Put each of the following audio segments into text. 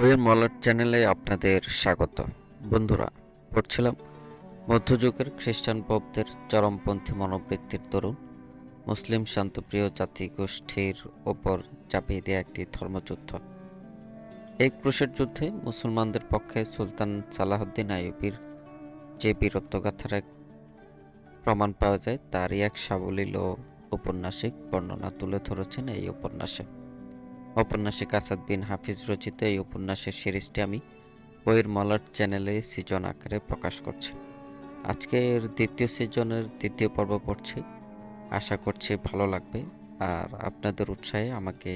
বইয়ের মলাট চ্যানেলে আপনাদের স্বাগত। বন্ধুরা, পড়ছিলাম মধ্যযুগের খ্রিস্টান পোপদের চরমপন্থী মনোবৃত্তির দরুন মুসলিম শান্তপ্রিয় জাতিগোষ্ঠীর ওপর চাপিয়ে দেয়া একটি ধর্মযুদ্ধ। এই ক্রুশের যুদ্ধে মুসলমানদের পক্ষে সুলতান সালাহউদ্দিন আইয়ুবীর যে বীরত্বগাথার এক প্রমাণ পাওয়া যায়, তারই এক সাবলীল ও ঔপন্যাসিক বর্ণনা তুলে ধরেছেন এই উপন্যাসে। ঔপন্যাসিক আসাদ বিন হাফিজ রচিত এই উপন্যাসের সিরিজটি আমি বইয়ের মলাট চ্যানেলে সিজন আকারে প্রকাশ করছি। আজকের দ্বিতীয় সিজনের দ্বিতীয় পর্ব পড়ছি। আশা করছি ভালো লাগবে, আর আপনাদের উৎসাহে আমাকে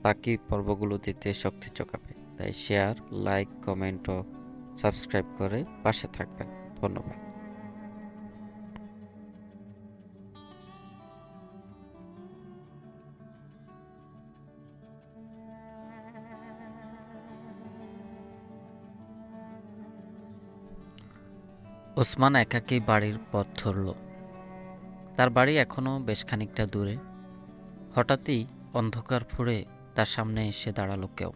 বাকি পর্বগুলো দিতে শক্তি যোগাবে। তাই শেয়ার, লাইক, কমেন্ট ও সাবস্ক্রাইব করে পাশে থাকবেন। ধন্যবাদ। ওসমান একাকী বাড়ির পথ ধরল। তার বাড়ি এখনো বেশ খানিকটা দূরে। হঠাৎই অন্ধকার ফুঁড়ে তার সামনে এসে দাঁড়ালো কেউ।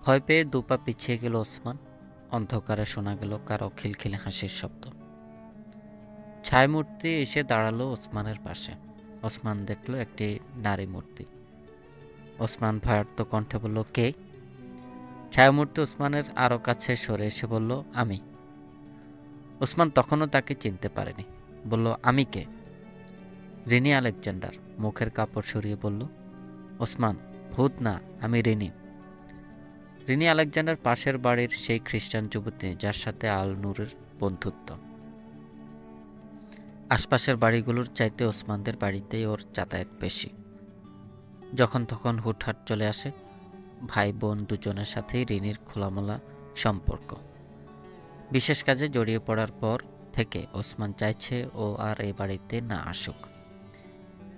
ভয় পেয়ে দুপা পিছিয়ে গেল ওসমান। অন্ধকারে শোনা গেল কারো খিলখিলে হাসির শব্দ। ছায়ামূর্তি এসে দাঁড়ালো ওসমানের পাশে। ওসমান দেখল একটি নারী মূর্তি। ওসমান ভয়ার্ত কণ্ঠে বলল, কে? ছায়ামূর্তি ওসমানের আরো কাছে সরে এসে বলল, আমি। ওসমান তখনও তাকে চিনতে পারেনি। বলল, আমি কে? রিনি আলেকজান্ডার মুখের কাপড় সরিয়ে বলল। ওসমান, ভূত না, আমি রিনি। রিনি আলেকজান্ডার পাশের বাড়ির সেই খ্রিস্টান যুবতী যার সাথে আল নূরের বন্ধুত্ব। আশপাশের বাড়িগুলোর চাইতে ওসমানদের বাড়িতেই ওর যাতায়াত বেশি। যখন তখন হুটহাট চলে আসে। ভাই বোন দুজনের সাথেই রিনির খোলামেলা সম্পর্ক। বিশেষ কাজে জড়িয়ে পড়ার পর থেকে ওসমান চাইছে ও আর এই বাড়িতে না আসুক,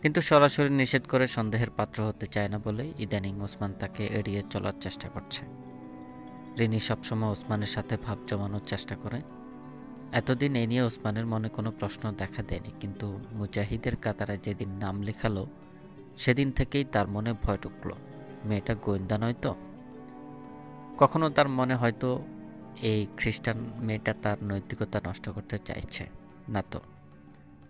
কিন্তু সরাসরি নিষেধ করে সন্দেহের পাত্র হতে চায় না বলে ইদানিং ওসমান তাকে এড়িয়ে চলার চেষ্টা করছে। রিনি সবসময় ওসমানের সাথে ভাব জমানোর চেষ্টা করে। এতদিন এ নিয়ে ওসমানের মনে কোনো প্রশ্ন দেখা দেয়নি, কিন্তু মুজাহিদের কাতারে যেদিন নাম লেখালো সেদিন থেকেই তার মনে ভয় ঢুকল। মেয়েটা গোয়েন্দা নয় তো? কখনো তার মনে হয়তো এই খ্রিস্টান মেয়েটা তার নৈতিকতা নষ্ট করতে চাইছে না তো?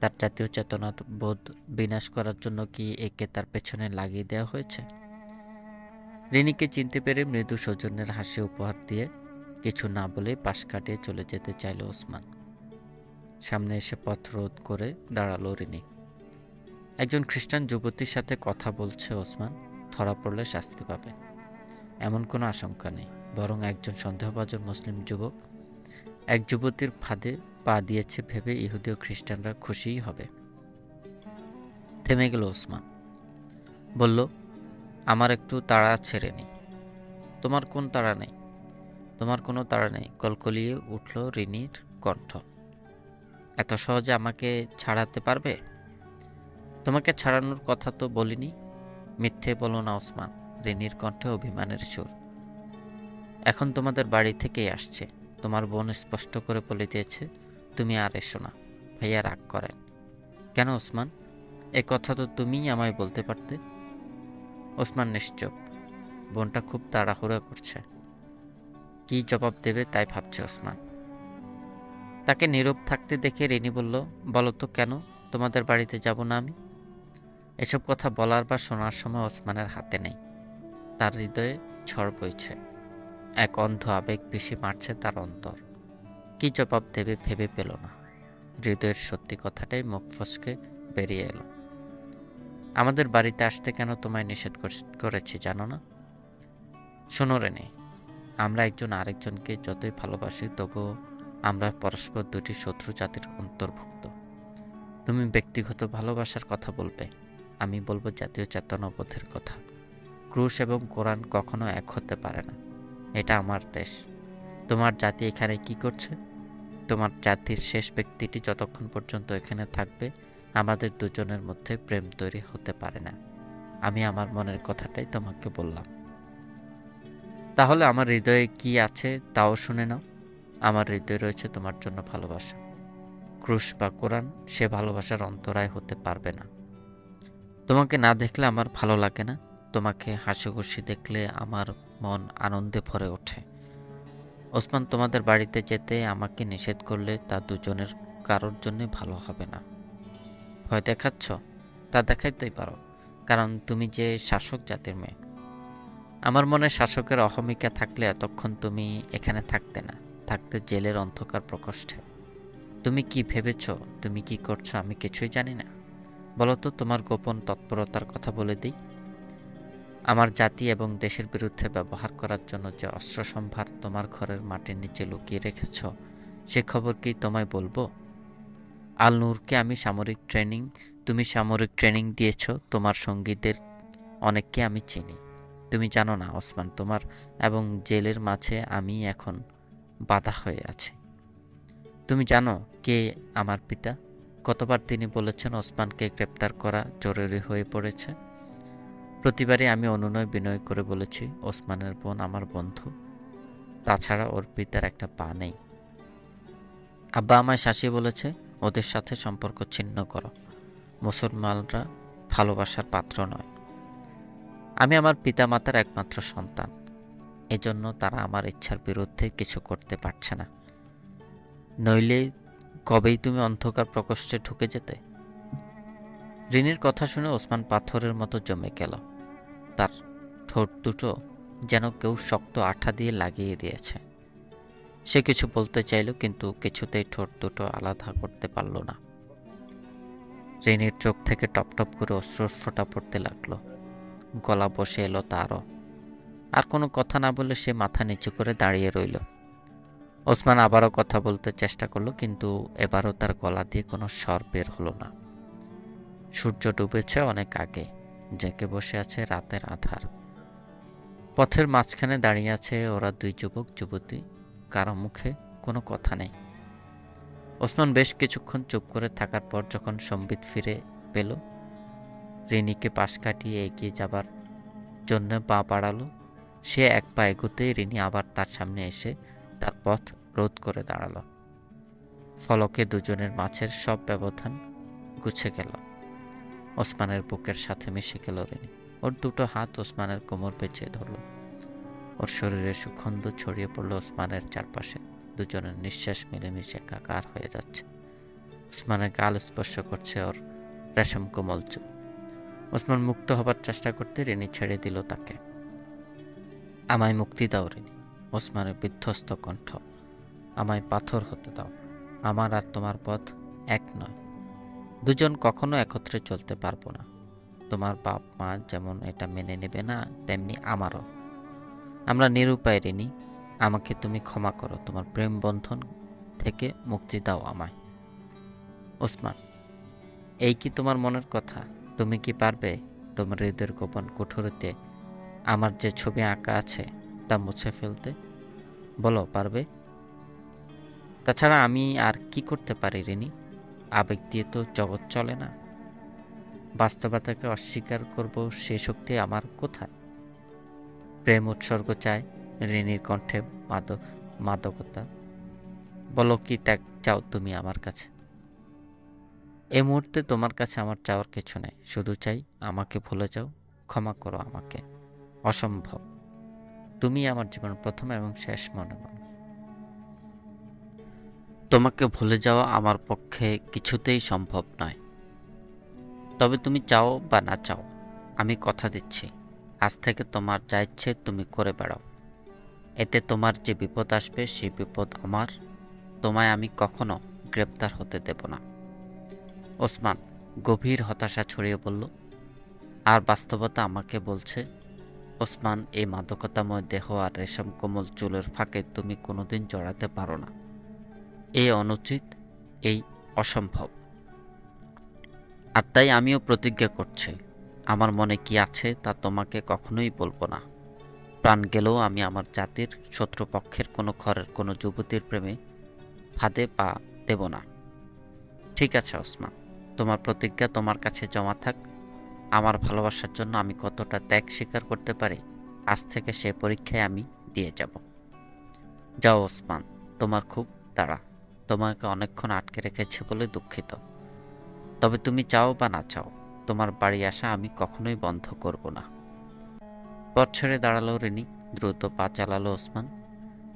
তার জাতীয় চেতনা বোধ বিনাশ করার জন্য কি একে তার পেছনে লাগিয়ে দেওয়া হয়েছে? রিনিকে চিনতে পেরে মৃদু সৌজন্যের হাসি উপহার দিয়ে কিছু না বলে পাশ কাটিয়ে চলে যেতে চাইল ওসমান। সামনে এসে পথ রোধ করে দাঁড়ালো রিনি। একজন খ্রিস্টান যুবতীর সাথে কথা বলছে ওসমান। ধরা পড়লে শাস্তি পাবে এমন কোনো আশঙ্কা নেই, বরং একজন সন্দেহভাজন মুসলিম যুবক এক যুবতীর ফাঁদে পা দিয়েছে ভেবে ইহুদি ও খ্রিস্টানরা খুশিই হবে। থেমে গেল ওসমান। বলল, আমার একটু তাড়া ছেড়ে নেই। তোমার কোন তাড়া নেই? তোমার কোনো তাড়া নেই, কলকলিয়ে উঠল রিনির কণ্ঠ। এত সহজে আমাকে ছাড়াতে পারবে? তোমাকে ছাড়ানোর কথা তো বলিনি। মিথ্যে বলো না ওসমান। রিনির কণ্ঠে অভিমানের সুর। এখন তোমাদের বাড়ি থেকেই আসছে। তোমার বোন স্পষ্ট করে বলে দিয়েছে তুমি আর এসো না। ভাইয়া রাগ করেন কেন ওসমান? এ কথা তো তুমিই আমায় বলতে পারতে। ওসমান নিশ্চুপ। বোনটা খুব তাড়াহুড়ো করছে। কি জবাব দেবে তাই ভাবছে ওসমান। তাকে নীরব থাকতে দেখে রিনি বলল, বলো তো কেন তোমাদের বাড়িতে যাব না আমি? এসব কথা বলার বা শোনার সময় ওসমানের হাতে নেই। তার হৃদয়ে ঝড় বইছে। এক অন্ধ আবেগ বেশি মারছে তার অন্তর। কি জবাব দেবে ভেবে পেল না। হৃদয়ের সত্যি কথাটাই মুখ ফসকে বেরিয়ে এলো। আমাদের বাড়িতে আসতে কেন তোমায় নিষেধ করেছি জানো না? শোনো রেনে, আমরা একজন আরেকজনকে যতই ভালোবাসি তবুও আমরা পরস্পর দুটি শত্রু জাতির অন্তর্ভুক্ত। তুমি ব্যক্তিগত ভালোবাসার কথা বলবে, আমি বলবো জাতীয় চেতনাবোধের কথা। ক্রুশ এবং কোরআন কখনো এক হতে পারে না। এটা আমার দেশ। তোমার জাতি এখানে কি করছে? তোমার জাতির শেষ ব্যক্তিটি যতক্ষণ পর্যন্ত এখানে থাকবে আমাদের দুজনের মধ্যে প্রেম তৈরি হতে পারে না। আমি আমার মনের কথাটাই তোমাকে বললাম। তাহলে আমার হৃদয়ে কি আছে তাও শুনে নাও। আমার হৃদয়ে রয়েছে তোমার জন্য ভালোবাসা। ক্রুশ বা কোরআন সে ভালোবাসার অন্তরায় হতে পারবে না। তোমাকে না দেখলে আমার ভালো লাগে না, তোমাকে হাসিখুশি দেখলে আমার মন আনন্দে ভরে ওঠে। ওসমান, তোমাদের বাড়িতে যেতে আমাকে নিষেধ করলে তা দুজনের কারোর জন্য ভালো হবে না। ভয় দেখাচ্ছ? তা দেখাইতেই পারো, কারণ তুমি যে শাসক জাতির মেয়ে। আমার মনে শাসকের অহমিকা থাকলে এতক্ষণ তুমি এখানে থাকতে না, থাকতে জেলের অন্ধকার প্রকোষ্ঠে। তুমি কি ভেবেছ তুমি কি করছো আমি কিছুই জানি না? বলো তো, তোমার গোপন তৎপরতার কথা বলে দিই। আমার জাতি এবং দেশের বিরুদ্ধে ব্যবহার করার জন্য যে অস্ত্র সম্ভার তোমার ঘরের মাটির নিচে লুকিয়ে রেখেছ, সে খবর কি তোমায় বলবো? আল নূরকে তুমি সামরিক ট্রেনিং দিয়েছ, তোমার সঙ্গীদের অনেককে আমি চিনি। তুমি জানো না ওসমান, তোমার এবং জেলের মাঝে আমি এখন বাধা হয়ে আছি। তুমি জানো কে আমার পিতা? কতবার তিনি বলেছেন ওসমানকে গ্রেপ্তার করা জরুরি হয়ে পড়েছে। প্রতিবারই আমি অনুনয় বিনয় করে বলেছি, ওসমানের বোন আমার বন্ধু, তাছাড়া ওর পিতার একটা পা নেই। আব্বা আমায় শাসিয়ে বলেছে, ওদের সাথে সম্পর্ক ছিন্ন করো, মুসলমানরা ভালোবাসার পাত্র নয়। আমি আমার পিতামাতার একমাত্র সন্তান, এজন্য তারা আমার ইচ্ছার বিরুদ্ধে কিছু করতে পারছে না। নইলে কবেই তুমি অন্ধকার প্রকোষ্ঠে ঢুকে যেতে। রিনির কথা শুনে ওসমান পাথরের মতো জমে গেল। তার ঠোঁট দুটো যেন কেউ শক্ত আঠা দিয়ে লাগিয়ে দিয়েছে। সে কিছু বলতে চাইল, কিন্তু কিছুতেই ঠোঁট দুটো আলাদা করতে পারল না। রিনির চোখ থেকে টপ টপ করে অশ্রুর ফোঁটা পড়তে লাগলো। গলা বসে এলো তারও। আর কোনো কথা না বলে সে মাথা নিচু করে দাঁড়িয়ে রইল। ওসমান আবারও কথা বলতে চেষ্টা করলো, কিন্তু এবারও তার গলা দিয়ে কোনো স্বর বের হলো না। সূর্য ডুবেছে অনেক আগে, জেঁকে বসে আছে রাতের আধার। পথের মাঝখানে দাঁড়িয়ে আছে ওরা দুই যুবক যুবতী, কারো মুখে কোনো কথা নেই। ওসমান বেশ কিছুক্ষণ চুপ করে থাকার পর যখন সম্বিত ফিরে পেল, রিনিকে পাশ কাটিয়ে এগিয়ে যাবার জন্য পা বাড়ালো। সে এক পা এগোতেই রিনি আবার তার সামনে এসে তার পথ রোধ করে দাঁড়ালো। ফলকে দুজনের মাঝের সব ব্যবধান গুছে গেল। ওসমানের বুকের সাথে মিশে গেল রিনি। ওর দুটো হাত ওসমানের কোমর পেঁচিয়ে ধরল। ওর শরীরে সুগন্ধ ছড়িয়ে পড়ল ওসমানের চারপাশে। দুজনের নিঃশ্বাস মিলেমিশে একাকার হয়ে যাচ্ছে। ওসমানের গাল স্পর্শ করছে ওর রেশম কোমল চুল। ওসমান মুক্ত হবার চেষ্টা করতে রিনি ছেড়ে দিল তাকে। আমায় মুক্তি দাও রিনি। ওসমানের বিধ্বস্ত কণ্ঠ। আমায় পাথর হতে দাও। আমার আর তোমার পথ এক নয়। দুজন কখনো একত্রে চলতে পারবো না। তোমার বাপ মা যেমন এটা মেনে নেবে না, তেমনি আমারও। আমরা নিরুপায় রিনি। আমাকে তুমি ক্ষমা করো, তোমার প্রেম বন্ধন থেকে মুক্তি দাও আমায়। ওসমান, এই কি তোমার মনের কথা? তুমি কি পারবে তোমার হৃদয়ের গোপন কুঠুরিতে আমার যে ছবি আঁকা আছে তা মুছে ফেলতে? বলো, পারবে? তাছাড়া আমি আর কি করতে পারি রিনি? আবেগ দিয়ে তো জগৎ চলে না। বাস্তবতাকে অস্বীকার করব সে শক্তি আমার কোথায়? প্রেম উৎসর্গ চায় রিনির কণ্ঠে মাদকতা। বলো, কি ত্যাগ চাও তুমি আমার কাছে? এই মুহূর্তে তোমার কাছে আমার চাওয়ার কিছু নেই, শুধু চাই আমাকে ভুলে যাও, ক্ষমা করো আমাকে। অসম্ভব। তুমি আমার জীবনের প্রথম এবং শেষ মনের মানুষ। তোমাকে ভুলে যাওয়া আমার পক্ষে কিছুতেই সম্ভব নয়। তবে তুমি চাও বা না চাও, আমি কথা দিচ্ছি, আজ থেকে তোমার যা ইচ্ছে তুমি করে বেড়াও। এতে তোমার যে বিপদ আসবে সেই বিপদ আমার। তোমায় আমি কখনো গ্রেপ্তার হতে দেব না। ওসমান গভীর হতাশা ছড়িয়ে বলল। আর বাস্তবতা আমাকে বলছে, ওসমান, এই মাদকতাময় দেহ আর রেশম কোমল চুলের ফাঁকে তুমি কোনোদিন জড়াতে পারো না। এই অনুচিত, এই অসম্ভব। আর তাই আমিও প্রতিজ্ঞা করছি, আমার মনে কি আছে তা তোমাকে কখনোই বলবো না। প্রাণ গেলেও আমি আমার জাতির শত্রুপক্ষের কোনো ঘরের কোনো যুবতীর প্রেমে ফাঁদে পা দেব না। ঠিক আছে ওসমান, তোমার প্রতিজ্ঞা তোমার কাছে জমা থাক। আমার ভালোবাসার জন্য আমি কতটা ত্যাগ স্বীকার করতে পারি, আজ থেকে সে পরীক্ষায় আমি দিয়ে যাব। যাও ওসমান, তোমার খুব তাড়া। তোমাকে অনেকক্ষণ আটকে রেখেছে বলে দুঃখিত। তবে তুমি চাও বা না চাও, তোমার বাড়ি আসা আমি কখনোই বন্ধ করব না। পথ ছেড়ে দাঁড়ালো রিনি, দ্রুত পা চালালো ওসমান।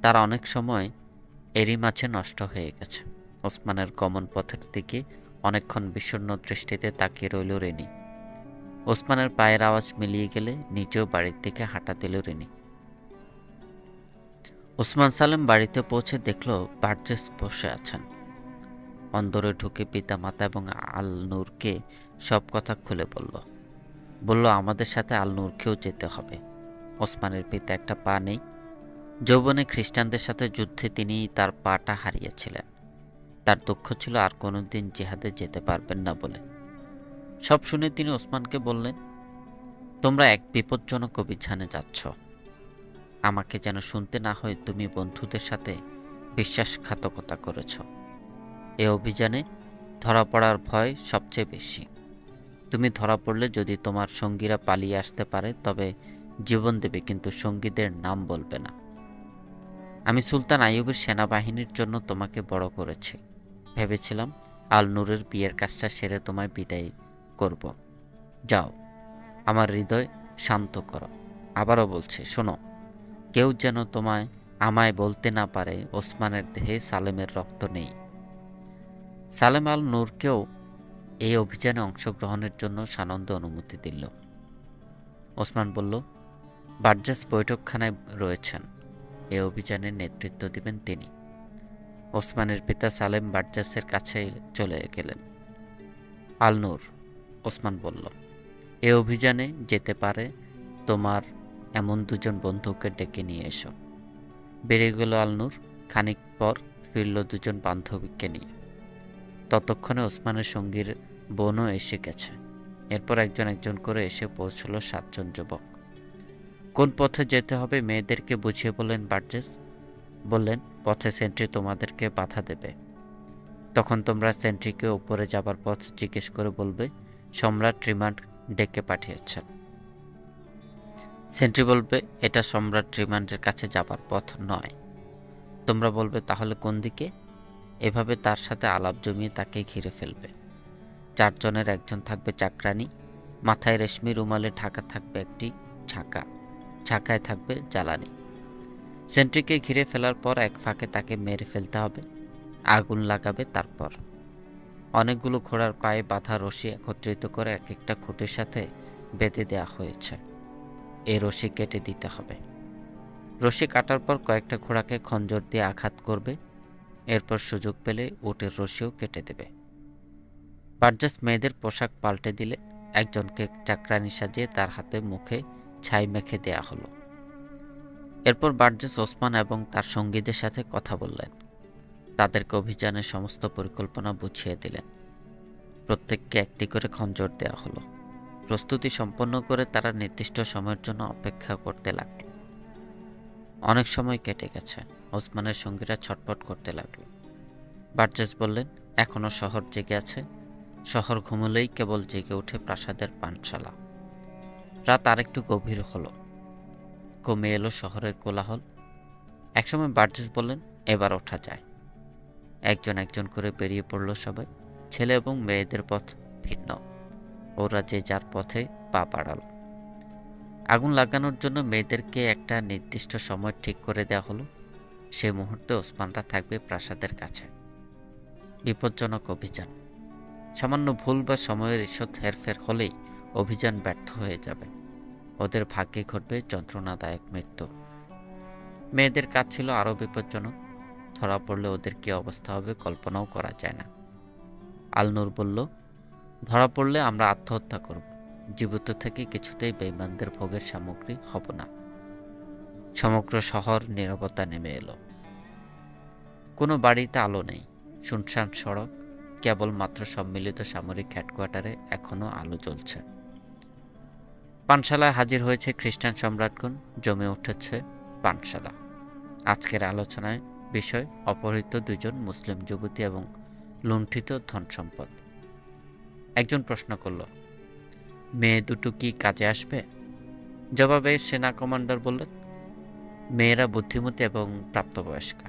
তার অনেক সময় এরই মাঝে নষ্ট হয়ে গেছে। ওসমানের গমন পথের দিকে অনেকক্ষণ বিষণ্ণ দৃষ্টিতে তাকিয়ে রইল রিনি। ওসমানের পায়ের আওয়াজ মিলিয়ে গেলে নিজেও বাড়ির দিকে হাঁটা দিল রিনি। ওসমান সালেম বাড়িতে পৌঁছে দেখল বার্জেস বসে আছেন। অন্দরে ঢুকে পিতা মাতা এবং আল নূরকে সব কথা খুলে বলল আমাদের সাথে আল নূরকেও যেতে হবে। ওসমানের পিতা একটা পা নেই। যৌবনে খ্রিস্টানদের সাথে যুদ্ধে তিনি তার পাটা হারিয়েছিলেন। তার দুঃখ ছিল আর কোনোদিন জিহাদে যেতে পারবেন না বলে। সব শুনে তিনি ওসমানকে বললেন, তোমরা এক বিপজ্জনক অভিযানে যাচ্ছ। আমাকে যেন শুনতে না হয় তুমি বন্ধুদের সাথে বিশ্বাসঘাতকতা করেছ। এ অভিযানে ধরা পড়ার ভয় সবচেয়ে বেশি। তুমি ধরা পড়লে যদি তোমার সঙ্গীরা পালিয়ে আসতে পারে তবে জীবন দেবে, কিন্তু সঙ্গীদের নাম বলবে না। আমি সুলতান আইয়ুবের সেনাবাহিনীর জন্য তোমাকে বড় করেছি। ভেবেছিলাম আল নূরের বিয়ের কাজটা সেরে তোমায় বিদায় করব। যাও, আমার হৃদয় শান্ত করো। আবারও বলছে, শোনো, কেউ যেন আমায় বলতে না পারে ওসমানের দেহে সালেমের রক্ত নেই। সালেম আল নূরকেও এই অভিযানে অংশগ্রহণের জন্য সানন্দ অনুমতি দিল। ওসমান বলল, বার্জেস বৈঠকখানায় রয়েছেন। এ অভিযানের নেতৃত্ব দিবেন তিনি। ওসমানের পিতা সালেম বার্জেসের কাছে চলে গেলেন। আল নূর, ওসমান বলল, এ অভিযানে যেতে পারে তোমার এমন দুজন বন্ধুকে ডেকে নিয়ে এসো। বেরিয়ে গেল আল নূর। খানিক পর ফিরল দুজন বান্ধবীকে নিয়ে। ততক্ষণে ওসমানের সঙ্গীর বোনও এসে গেছে। এরপর একজন একজন করে এসে পৌঁছল 7 জন যুবক। কোন পথে যেতে হবে মেয়েদেরকে বুঝিয়ে বললেন বার্জেস। বললেন, পথে সেন্ট্রি তোমাদেরকে বাধা দেবে। তখন তোমরা সেন্ট্রিকে উপরে যাবার পথ জিজ্ঞেস করে বলবে সম্রাট রিমান্ড ডেকে পাঠিয়েছেন। সেন্ট্রি বলবে, এটা সম্রাট রিমান্ডের কাছে যাবার পথ নয়। তোমরা বলবে, তাহলে কোন দিকে? এভাবে তার সাথে আলাপ জমিয়ে তাকে ঘিরে ফেলবে। 4 জনের একজন থাকবে চাকরানি, মাথায় রেশমি রুমালে ঢাকা থাকবে একটি ঝাঁকা, ঝাঁকায় থাকবে জ্বালানি। সেন্ট্রিকে ঘিরে ফেলার পর এক ফাঁকে তাকে মেরে ফেলতে হবে, আগুন লাগাবে। তারপর অনেকগুলো ঘোড়ার পায়ে বাঁধা রশি একত্রিত করে এক একটা খুঁটির সাথে বেঁধে দেওয়া হয়েছে। এই রশি কেটে দিতে হবে। রশি কাটার পর কয়েকটা ঘোড়াকে খঞ্জর দিয়ে আঘাত করবে। এরপর সুযোগ পেলে উটের রশিও কেটে দেবে। বার্জেস মেয়েদের পোশাক পাল্টে দিলে একজনকে চাকরানি সাজিয়ে তার হাতে মুখে ছাই মেখে দেয়া হলো। এরপর বার্জেস ওসমান এবং তার সঙ্গীদের সাথে কথা বললেন। তাদেরকে অভিযানের সমস্ত পরিকল্পনা বুঝিয়ে দিলেন। প্রত্যেককে একটি করে খঞ্জর দেওয়া হলো। প্রস্তুতি সম্পন্ন করে তারা নির্দিষ্ট সময়ের জন্য অপেক্ষা করতে লাগল। অনেক সময় কেটে গেছে। ওসমানের সঙ্গীরা ছটফট করতে লাগলো। বার্জেস বললেন, এখনো শহর জেগে আছে। শহর ঘুমলেই কেবল জেগে ওঠে প্রাসাদের পানশালা। রাত আরেকটু গভীর হলো। কমে এলো শহরের কোলাহল। একসময় বার্জেস বললেন, এবার ওঠা যায়। একজন একজন করে বেরিয়ে পড়ল সবাই। ছেলে এবং মেয়েদের পথ ভিন্ন। ওরা যে যার পথে পা বাড়াল। আগুন লাগানোর জন্য মেয়েদেরকে একটা নির্দিষ্ট সময় ঠিক করে দেওয়া হলো। সে মুহূর্তে ওসমানরা থাকবে প্রাসাদের কাছে। বিপজ্জনক অভিযান। সামান্য ভুল বা সময়ের ঈষৎ হেরফের হলেই অভিযান ব্যর্থ হয়ে যাবে। ওদের ভাগ্যে ঘটবে যন্ত্রণাদায়ক মৃত্যু। মেয়েদের কাজ ছিল আরও বিপজ্জনক। ধরা পড়লে ওদের কী অবস্থা হবে কল্পনাও করা যায় না। আল নূর বলল, ধরা পড়লে আমরা আত্মহত্যা করব। জীবিত থেকে কিছুতেই বেঈমানদের ভোগের সামগ্রী হব না। সমগ্র শহর নীরবতা নেমে এলো। কোনো বাড়িতে আলো নেই। শুনশান সড়ক। কেবলমাত্র সম্মিলিত সামরিক হেডকোয়ার্টারে এখনো আলো জ্বলছে। পানশালায় হাজির হয়েছে খ্রিস্টান সম্রাটগণ। জমে উঠেছে পানশালা। আজকের আলোচনায় বিষয় অপহৃত 2 জন মুসলিম যুবতী এবং লুণ্ঠিত ধন সম্পদ। একজন প্রশ্ন করল, মেয়ে দুটো কি কাজে আসবে? জবাবে সেনা কমান্ডার বললেন, মেয়েরা বুদ্ধিমতী এবং প্রাপ্তবয়স্কা।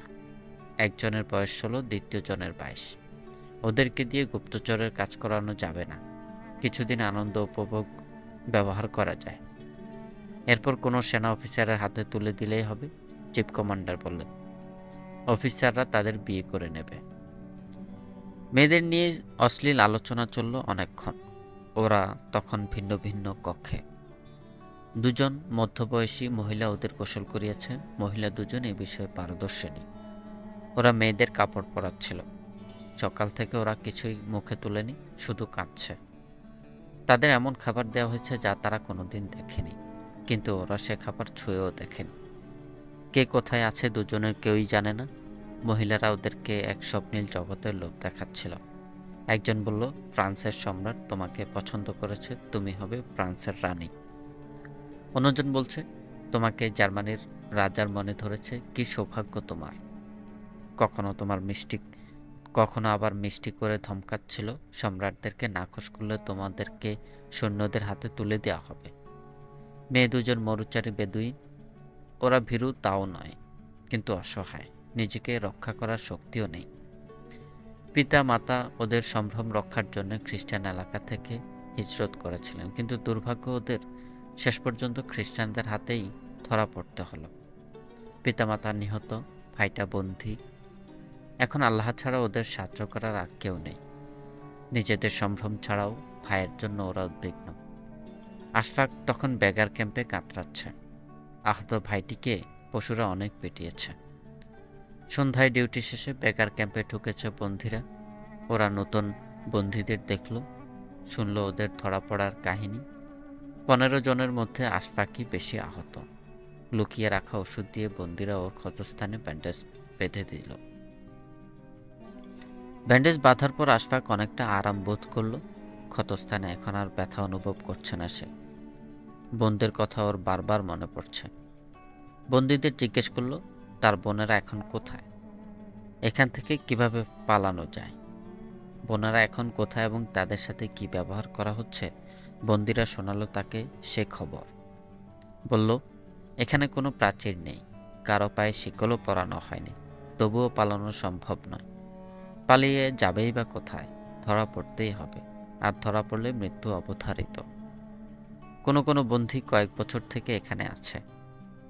একজনের বয়স 16, দ্বিতীয় জনের 22। ওদেরকে দিয়ে গুপ্তচরের কাজ করানো যাবে না। কিছুদিন আনন্দ উপভোগ ব্যবহার করা যায়। এরপর কোনো সেনা অফিসারের হাতে তুলে দিলেই হবে, চিফ কমান্ডার বললেন। অফিসাররা তাদের বিয়ে করে নেবে। মেয়েদের নিয়ে অশ্লীল আলোচনা চলল অনেকক্ষণ। ওরা তখন ভিন্ন ভিন্ন কক্ষে। দুজন মধ্যবয়সী মহিলা ওদের গোসল করিয়েছেন। মহিলা দুজন এ বিষয়ে পারদর্শিনী। ওরা মেয়েদের কাপড় পরাচ্ছিল। সকাল থেকে ওরা কিছুই মুখে তুলেনি, শুধু কাঁদছে। তাদের এমন খাবার দেওয়া হয়েছে যা তারা কোনোদিন দেখেনি, কিন্তু ওরা সে খাবার ছুঁয়েও দেখেনি। কে কোথায় আছে দুজনের কেউই জানে না। মহিলারা ওদেরকে এক স্বপ্নীল জগতের লোক দেখাচ্ছিল। একজন বলল, ফ্রান্সের সম্রাট তোমাকে পছন্দ করেছে, তুমি হবে ফ্রান্সের রানী। অন্যজন বলছে, তোমাকে জার্মানির রাজার মনে ধরেছে, কি সৌভাগ্য তোমার। কখনো আবার মিষ্টি করে ধমকাচ্ছিল, সম্রাটদেরকে নাকচ করলে তোমাদেরকে সৈন্যদের হাতে তুলে দেওয়া হবে। মেয়ে দুজন মরুচারী বেদুইন। ওরা ভীরু তাও নয়, কিন্তু অসহায়, নিজেকে রক্ষা করার শক্তিও নেই। পিতা মাতা ওদের সম্ভ্রম রক্ষার জন্য খ্রিস্টান এলাকা থেকে হিজরত করেছিলেন, কিন্তু দুর্ভাগ্য ওদের শেষ পর্যন্ত খ্রিস্টানদের হাতেই ধরা পড়তে হলো। পিতামাতা নিহত, ভাইটা বন্দী। এখন আল্লাহ ছাড়া ওদের সাহায্য করার আর কেউ নেই। নিজেদের সম্ভ্রম ছাড়াও ভাইয়ের জন্য ওরা উদ্বিগ্ন। আশফাক তখন বেগার ক্যাম্পে কাতরাচ্ছে। আহত ভাইটিকে পশুরা অনেক পিটিয়েছে। সন্ধ্যায় ডিউটি শেষে বেগার ক্যাম্পে ঢুকেছে বন্দীরা। ওরা নতুন বন্দীদের দেখল, শুনল ওদের ধরা পড়ার কাহিনী। 15 জনের মধ্যে আশফাকই বেশি আহত। লুকিয়ে রাখা ওষুধ দিয়ে বন্দীরা ওর ক্ষতস্থানে ব্যান্ডেজ বেঁধে দিল। ব্যান্ডেজ বাঁধার পর আশফাক অনেকটা আরাম বোধ করল। ক্ষতস্থানে এখন আর ব্যথা অনুভব করছে না সে। বোনদের কথা ওর বারবার মনে পড়ছে। বন্দীদের জিজ্ঞেস করল, তার বোনেরা এখন কোথায়, এখান থেকে কিভাবে পালানো যায়। বোনেরা এখন কোথায় এবং তাদের সাথে কি ব্যবহার করা হচ্ছে বন্দীরা শোনালো তাকে সে খবর। বলল, এখানে কোনো প্রাচীর নেই, কারো পায়ে শিকলও পরানো হয়নি, তবুও পালানো সম্ভব নয়। পালিয়ে যাবেই বা কোথায়, ধরা পড়তেই হবে, আর ধরা পড়লে মৃত্যু অবধারিত। কোনো কোনো বন্দী কয়েক বছর থেকে এখানে আছে।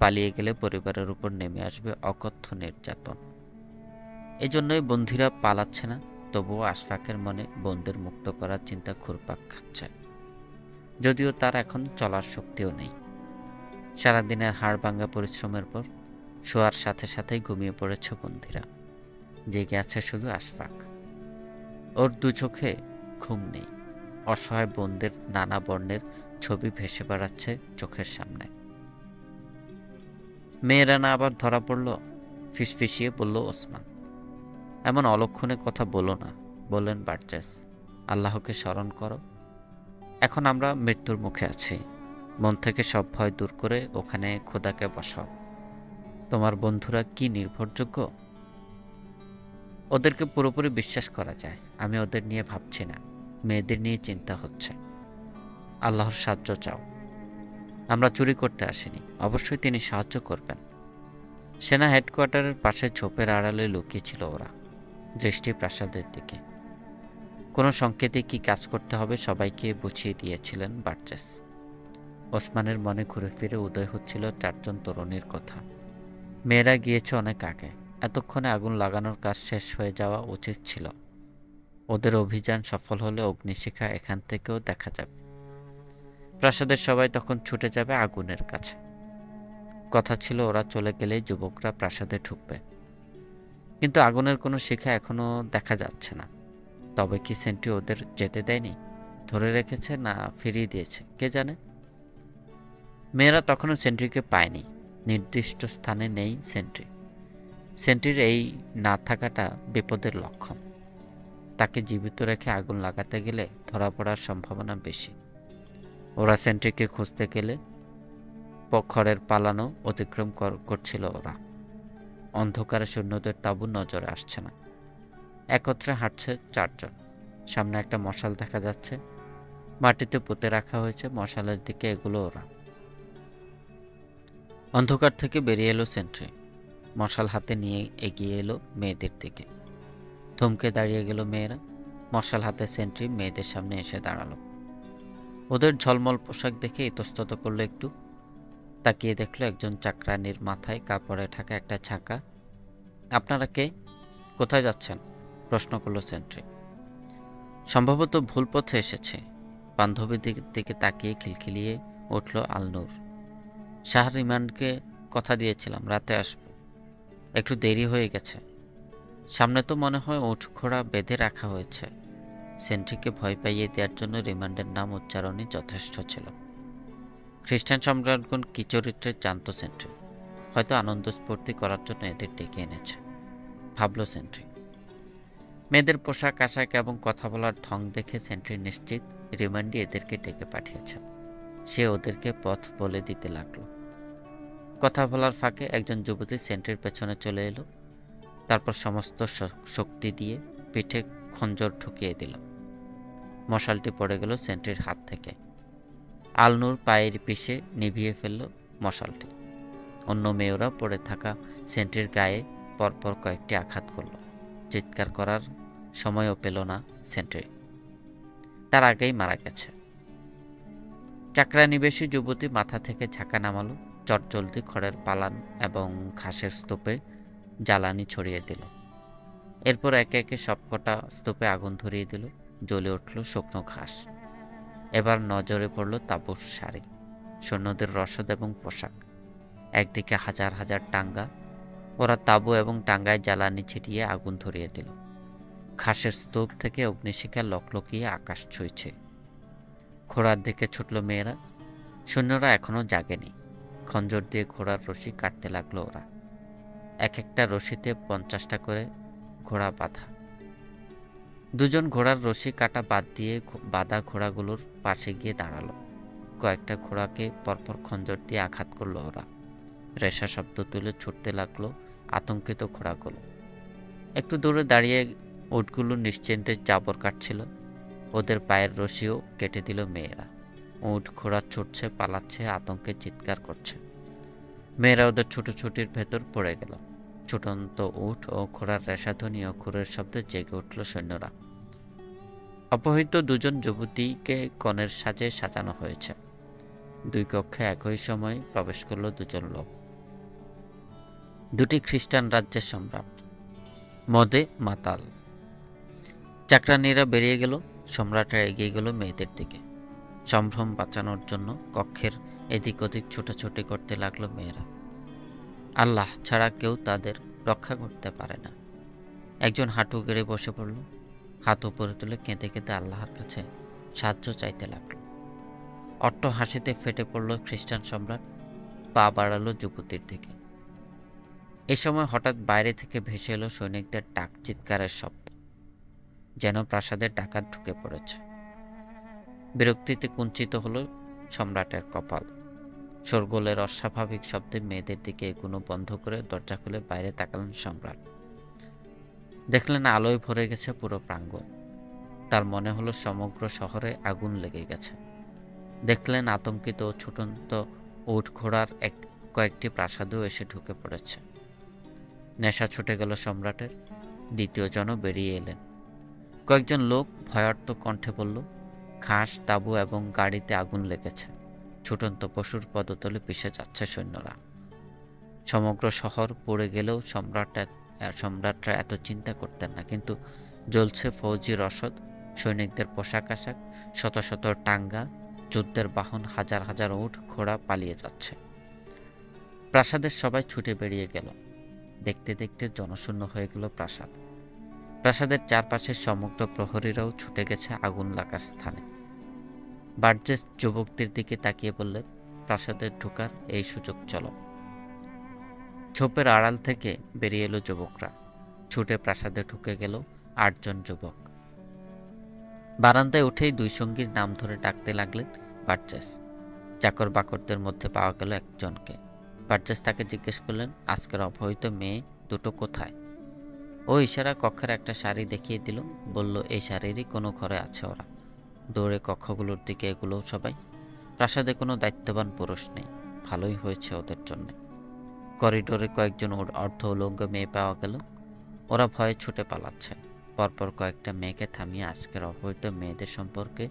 পালিয়ে গেলে পরিবারের উপর নেমে আসবে অকথ্য নির্যাতন। এজন্যই বন্দীরা পালাচ্ছে না। তবুও আশফাকের মনে বোনদের মুক্ত করার চিন্তা ঘুরপাক খাচ্ছে, যদিও তার এখন চলার শক্তিও নেই। সারাদিনের হাড় ভাঙা পরিশ্রমের পর শোয়ার সাথে সাথেই ঘুমিয়ে পড়েছে বন্দীরা। জেগে আছে শুধু আশফাক। ওর দু চোখে ঘুম নেই। অসহায় বোনদের নানা বর্ণের ছবি ভেসে বেড়াচ্ছে চোখের সামনে। মেয়েরা না আবার ধরা পড়ল, ফিসফিসিয়ে বলল ওসমান। এমন অলক্ষণে কথা বলো না, বললেন বার্চেস। আল্লাহকে স্মরণ করো। এখন আমরা মৃত্যুর মুখে আছি। মন থেকে সব ভয় দূর করে ওখানে খোদাকে বসাও। তোমার বন্ধুরা কি নির্ভরযোগ্য? ওদেরকে পুরোপুরি বিশ্বাস করা যায়। আমি ওদের নিয়ে ভাবছি না, মেয়েদের নিয়ে চিন্তা হচ্ছে। আল্লাহর সাহায্য চাও। আমরা চুরি করতে আসিনি, অবশ্যই তিনি সাহায্য করবেন। সেনা হেডকোয়ার্টারের পাশে ঝোপের আড়ালে লুকিয়েছিল ওরা, দৃষ্টি প্রাসাদের দিকে। কোনো সংকেতে কি কাজ করতে হবে সবাইকে বুঝিয়ে দিয়েছিলেন বার্চেস। ওসমানের মনে ঘুরে ফিরে উদয় হচ্ছিল 4 জন তরুণীর কথা। মেয়েরা গিয়েছে অনেক আগে। এতক্ষণে আগুন লাগানোর কাজ শেষ হয়ে যাওয়া উচিত ছিল। ওদের অভিযান সফল হলে অগ্নিশিখা এখান থেকেও দেখা যাবে। প্রাসাদের সবাই তখন ছুটে যাবে আগুনের কাছে। কথা ছিল ওরা চলে গেলেই যুবকরা প্রাসাদে ঢুকবে। কিন্তু আগুনের কোনো শিখা এখনো দেখা যাচ্ছে না। তবে কি সেন্ট্রি ওদের যেতে দেয়নি, ধরে রেখেছে, না ফিরিয়ে দিয়েছে, কে জানে। মেয়েরা তখনও সেন্ট্রিকে পায়নি। নির্দিষ্ট স্থানে নেই সেন্ট্রি। সেন্ট্রির এই না থাকাটা বিপদের লক্ষণ। তাকে জীবিত রেখে আগুন লাগাতে গেলে ধরা পড়ার সম্ভাবনা বেশি। ওরা সেন্ট্রিকে খুঁজতে গেলে খড়ের পালানো অতিক্রম করছিল ওরা। অন্ধকারে সৈন্যদের তাঁবু নজরে আসছে না। একত্রে হাঁটছে 4 জন। সামনে একটা মশাল দেখা যাচ্ছে, মাটিতে পুঁতে রাখা হয়েছে। মশালের দিকে এগুলো ওরা। অন্ধকার থেকে বেরিয়ে এলো সেন্ট্রি। মশাল হাতে নিয়ে এগিয়ে এলো মেয়েদের দিকে। থমকে দাঁড়িয়ে গেল মেয়েরা। মশাল হাতে সেন্ট্রি মেয়েদের সামনে এসে দাঁড়ালো। ওদের ঝলমল পোশাক দেখে ইতস্তত করলো একটু। তাকিয়ে দেখলো একজন চাকরানির মাথায় কাপড়ে ঢাকা একটা ছাকা। আপনারা কে? কোথায় যাচ্ছেন? প্রশ্ন করল সেন্ট্রি। সম্ভবত ভুল পথে এসেছে। বান্ধবীর দিকে তাকিয়ে খিলখিলিয়ে উঠল আলনুর। শাহ রিমান্ডকে কথা দিয়েছিলাম রাতে আসব, একটু দেরি হয়ে গেছে। সামনে তো মনে হয় উট ঘোড়া বেঁধে রাখা হয়েছে। সেন্ট্রিকে ভয় পাইয়ে দেওয়ার জন্য রিমান্ডের নাম উচ্চারণই যথেষ্ট ছিল। খ্রিস্টান সম্রাটগণ কি চরিত্রে জানত সেন্ট্রি। হয়তো আনন্দ স্ফূর্তি করার জন্য এদের ডেকে এনেছে, ভাবল সেন্ট্রি। মেয়েদের পোশাক আশাক এবং কথা বলার ঢং দেখে সেন্ট্রি নিশ্চিত রিমান্ডি এদেরকে ডেকে পাঠিয়েছেন। সে ওদেরকে পথ বলে দিতে লাগলো। কথা বলার ফাঁকে একজন যুবতী সেন্ট্রির পেছনে চলে এলো। তারপর সমস্ত শক্তি দিয়ে পিঠে খঞ্জর ঢুকিয়ে দিল। মশালটি পড়ে গেল সেন্ট্রির হাত থেকে। আলনুর পায়ের পিষে নিভিয়ে ফেলল মশালটি। অন্য মেয়েরা পড়ে থাকা সেন্ট্রির গায়ে পরপর কয়েকটি আঘাত করল। চিৎকার করার সময়ও পেল না সেন্ট্রি, তার আগেই মারা গেছে। চাকরানিবেশী যুবতী মাথা থেকে ঝাঁকা নামালো, চটজলদি খড়ের পালান এবং ঘাসের স্তূপে জ্বালানি ছড়িয়ে দিল। এরপর একে একে সবকটা স্তূপে আগুন ধরিয়ে দিল। জ্বলে উঠল শুকনো ঘাস। এবার নজরে পড়ল তাঁবুর শাড়ি, সৈন্যদের রসদ এবং পোশাক। একদিকে হাজার হাজার টাঙ্গা। ওরা তাঁবু এবং টাঙ্গায় জ্বালানি ছিটিয়ে আগুন ধরিয়ে দিল। ঘাসের স্তূপ থেকে অগ্নিশিখা লকলকিয়ে আকাশ ছুঁইছে। ঘোড়ার দিকে ছুটল মেয়েরা। সৈন্যরা এখনো জাগেনি। খঞ্জর দিয়ে ঘোড়ার রশি কাটতে লাগলো ওরা। এক একটা রশিতে 50টা করে ঘোড়া বাঁধা। দুজন ঘোড়ার রশি কাটা বাদ দিয়ে বাঁধা ঘোড়াগুলোর পাশে গিয়ে দাঁড়ালো। কয়েকটা ঘোড়াকে পরপর খঞ্জর দিয়ে আঘাত করলো ওরা। রেশা শব্দ তুলে ছুটতে লাগলো আতঙ্কিত ঘোড়াগুলো। একটু দূরে দাঁড়িয়ে উটগুলো নিশ্চিন্তে জাবর কাটছিল। ওদের পায়ের রশিও কেটে দিল মেয়েরা। উট ঘোড়া ছুটছে, পালাচ্ছে, আতঙ্কে চিৎকার করছে। মেয়েরা ওদের ছুটোছুটির ভেতর পড়ে গেল। ছুটন্ত উট ও ঘোড়ার রেশাধ্বনি ও খুরের শব্দে জেগে উঠল সৈন্যরা। অপহৃত দুজন যুবতীকে কনের সাজে সাজানো হয়েছে। দুই কক্ষে একই সময় প্রবেশ করল দুজন লোক। দুটি খ্রিস্টান রাজ্যের সম্রাট, মদে মাতাল। চাকরানিরা বেরিয়ে গেল। সম্রাটরা এগিয়ে গেল মেয়েদের দিকে। সম্ভ্রম বাঁচানোর জন্য কক্ষের এদিক ওদিক ছুটাছুটি করতে লাগলো মেয়েরা। আল্লাহ ছাড়া কেউ তাদের রক্ষা করতে পারে না। একজন হাঁটু গেড়ে বসে পড়ল। হাত উপরে তুলে কেঁদে কেঁদে আল্লাহর কাছে সাহায্য চাইতে লাগলো। অট্ট হাসিতে ফেটে পড়ল খ্রিস্টান সম্রাট। পা বাড়ালো যুবতীর দিকে। এ সময় হঠাৎ বাইরে থেকে ভেসে এলো সৈনিকদের ডাক চিৎকারের শব্দ, যেন প্রাসাদে ডাকাত ঢুকে পড়েছে। বিরক্তিতে কুঞ্চিত হলো সম্রাটের কপাল। শোরগোলের অস্বাভাবিক শব্দে মেয়েদের দিকে এগুলো বন্ধ করে দরজা খুলে বাইরে তাকালেন সম্রাট। দেখলেন আলোয় ভরে গেছে পুরো প্রাঙ্গণ। তার মনে হলো সমগ্র শহরে আগুন লেগে গেছে। দেখলেন আতঙ্কিত ও ছুটন্ত উট ঘোড়ার কয়েকটি প্রাসাদেও এসে ঢুকে পড়েছে। নেশা ছুটে গেল সম্রাটের। দ্বিতীয় জনও বেরিয়ে এলেন। কয়েকজন লোক ভয়ার্ত কণ্ঠে বলল, ঘাস, তাঁবু এবং গাড়িতে আগুন লেগেছে। ছুটন্ত পশুর পদতলে পিষে যাচ্ছে সৈন্যরা। সমগ্র শহর পড়ে গেলেও সম্রাটরা এত চিন্তা করতেন না। কিন্তু জ্বলছে ফৌজি রসদ, সৈনিকদের পোশাক আশাক, শত শত টাঙ্গা, যুদ্ধের বাহন, হাজার হাজার উট ঘোড়া পালিয়ে যাচ্ছে। প্রাসাদের সবাই ছুটে বেরিয়ে গেল। দেখতে দেখতে জনশূন্য হয়ে গেল প্রাসাদ। প্রাসাদের চারপাশের সমগ্র প্রহরীরাও ছুটে গেছে আগুন লাগার স্থানে। বার্জেস যুবকদের দিকে তাকিয়ে বললেন, প্রাসাদে ঢোকার এই সুযোগ চলো। ঝোপের আড়াল থেকে বেরিয়ে এলো যুবকরা। ছুটে প্রাসাদে ঢুকে গেল 8 জন যুবক। বারান্দায় উঠেই দুই সঙ্গীর নাম ধরে ডাকতে লাগলেন বার্জেস। চাকর বাকরদের মধ্যে পাওয়া গেল একজনকে। বার্জেস তাকে জিজ্ঞেস করলেন, আজকের অপহৃত মেয়ে দুটো কোথায়? ও ইশারা কক্ষের একটা শাড়ি দেখিয়ে দিল। বলল, এই শাড়িরই কোনো ঘরে আছে ওরা। দৌড়ে কক্ষগুলোর দিকে এগুলো সবাই। প্রাসাদে কোনো দায়িত্ববান পুরুষ নেই। ভালোই হয়েছে ওদের জন্য। করিডোরে কয়েকজন অর্ধ উলঙ্গ মেয়ে পাওয়া গেল। ওরা ভয়ে ছুটে পালাচ্ছে। পরপর কয়েকটা মেয়েকে থামিয়ে আজকের অপহৃত মেয়েদের সম্পর্কে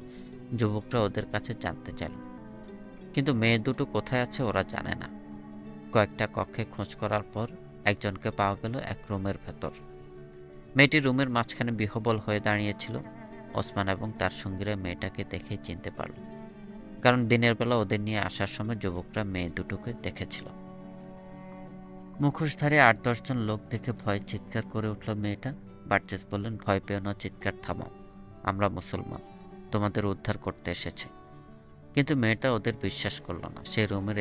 যুবকরা ওদের কাছে জানতে চাইল। কিন্তু মেয়ে দুটো কোথায় আছে ওরা জানে না। কয়েকটা কক্ষে খোঁজ করার পর একজনকে পাওয়া গেল এক রুমের ভেতর। মেয়েটি রুমের মাঝখানে বিহ্বল হয়ে দাঁড়িয়েছিল। ওসমান এবং তার সঙ্গীরা মেয়েটাকে দেখে চিনতে পারল, কারণ দিনের বেলা ওদের নিয়ে আসার সময় যুবকরা মেয়ে দুটোকে দেখেছিল। মুখোশধারী ৮-১০ জন লোক দেখে ভয়ে চিৎকার করে উঠল মেয়েটা। বার্জেস বললেন, ভয় পেও না, চিৎকার থামাও, আমরা মুসলমান, তোমাদের উদ্ধার করতে এসেছে। কিন্তু মেয়েটা ওদের বিশ্বাস করল না। সে রুমের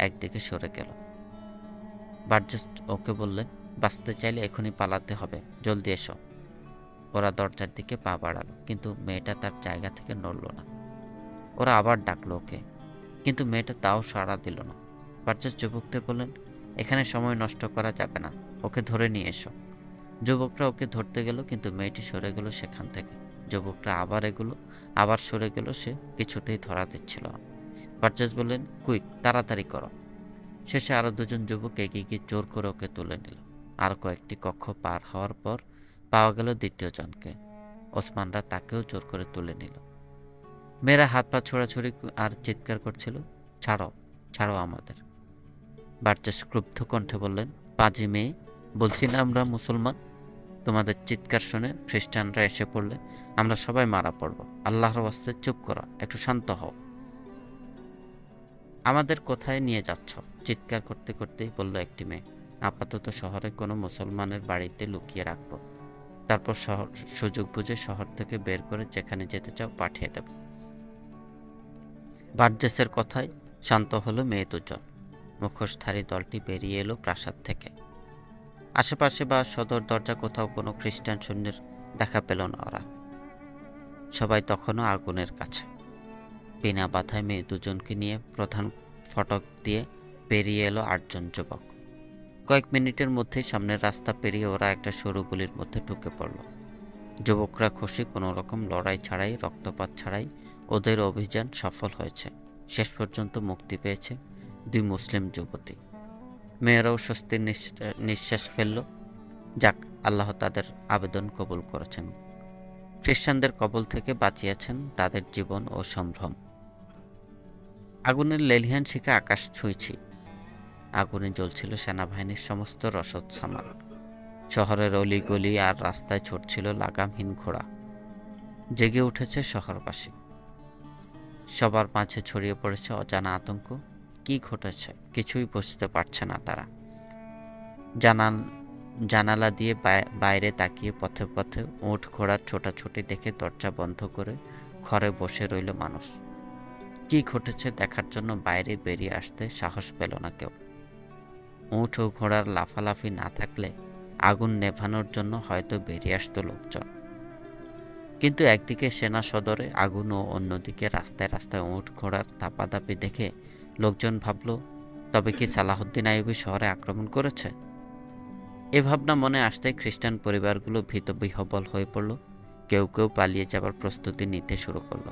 একদিকে সরে গেল। বার্জেস ওকে বললেন, বাঁচতে চাইলে এখনই পালাতে হবে, জলদি এসো। ওরা দরজার দিকে পা বাড়ালো, কিন্তু মেয়েটা তার জায়গা থেকে নড়ল না। ওরা আবার ডাকলো ওকে, কিন্তু মেয়েটা তাও সাড়া দিল না। বার্জেস যুবকদের বললেন, এখানে সময় নষ্ট করা যাবে না, ওকে ধরে নিয়ে এসো। যুবকরা ওকে ধরতে গেল, কিন্তু মেয়েটি সরে গেল সেখান থেকে। যুবকরা আবার সরে গেল, সে কিছুতেই ধরা দিচ্ছিল না। বার্জেস বললেন, কুইক, তাড়াতাড়ি করো। শেষে আরো 2 জন যুবক এগিয়ে গিয়ে জোর করে ওকে তুলে নিল। আর কয়েকটি কক্ষ পার হওয়ার পর পাওয়া গেল দ্বিতীয় জনকে। ওসমানরা তাকেও জোর করে তুলে নিল। মেয়েরা হাত পা ছোড়াছুড়ি আর চিৎকার করছিল, ছাড়ো, ছাড়ো আমাদের। বার্জেস ক্রুব্ধ কণ্ঠে বললেন, পাজি মেয়ে, বলছি না আমরা মুসলমান। তোমাদের চিৎকার শুনে খ্রিস্টানরা এসে পড়লে আমরা সবাই মারা পড়ব। আল্লাহর ওয়াস্তে চুপ করো, একটু শান্ত হও। আমাদের কোথায় নিয়ে যাচ্ছ? চিৎকার করতে করতেই বলল একটি মেয়ে। আপাতত শহরে কোনো মুসলমানের বাড়িতে লুকিয়ে রাখবো, তারপর সুযোগ বুঝে শহর থেকে বের করে যেখানে যেতে চাও পাঠিয়ে দেব। বার্জেসের কথায় শান্ত হলো মেয়ে দুজন। মুখোশধারী দলটি বেরিয়ে এলো প্রাসাদ থেকে। আশেপাশে বা সদর দরজা কোথাও কোনো খ্রিস্টান সৈন্যের দেখা পেল না ওরা। সবাই তখনও আগুনের কাছে। বিনা বাধায় মেয়ে দুজনকে নিয়ে প্রধান ফটক দিয়ে বেরিয়ে এলো 8 জন যুবক। কয়েক মিনিটের মধ্যেই সামনের রাস্তা পেরিয়ে ওরা একটা সরু গলির মধ্যে ঢুকে পড়ল। যুবকরা খুশি, কোনো রকম লড়াই ছাড়াই, রক্তপাত ছাড়াই ওদের অভিযান সফল হয়েছে। শেষ পর্যন্ত মুক্তি পেয়েছে 2 মুসলিম যুবতী। মেয়েরাও স্বস্তির নিঃশ্বাস ফেলল। যাক, আল্লাহ তাদের আবেদন কবুল করেছেন, খ্রিস্টানদের কবল থেকে বাঁচিয়েছেন তাদের জীবন ও সম্ভ্রম। আগুনের লেলিহান শিখা আকাশ ছুঁইছি। আগুনে জ্বলছিল সেনাবাহিনীর সমস্ত রসদ সামান। শহরের অলিগলি আর রাস্তায় ছুটছিল লাগামহীন ঘোড়া। জেগে উঠেছে শহরবাসী। সবার মাঝে ছড়িয়ে পড়েছে অজানা আতঙ্ক। কি ঘটেছে কিছুই বুঝতে পারছে না তারা। জানালা দিয়ে বাইরে তাকিয়ে পথে পথে উট ঘোড়ার ছোটাছুটি দেখে দরজা বন্ধ করে ঘরে বসে রইল মানুষ। কি ঘটেছে দেখার জন্য বাইরে বেরিয়ে আসতে সাহস পেল না কেউ। উট ও ঘোড়ার লাফালাফি না থাকলে আগুন নেভানোর জন্য হয়তো বেরিয়ে আসতো লোকজন। কিন্তু একদিকে সেনা সদরে আগুন ও অন্যদিকে রাস্তায় রাস্তায় উট ঘোড়ার দাপাদাপি দেখে লোকজন ভাবল, তবে কি সালাহউদ্দিন আইয়ুবী শহরে আক্রমণ করেছে? এ ভাবনা মনে আসতেই খ্রিস্টান পরিবারগুলো ভীত বিহ্বল হয়ে পড়ল। কেউ কেউ পালিয়ে যাবার প্রস্তুতি নিতে শুরু করলো।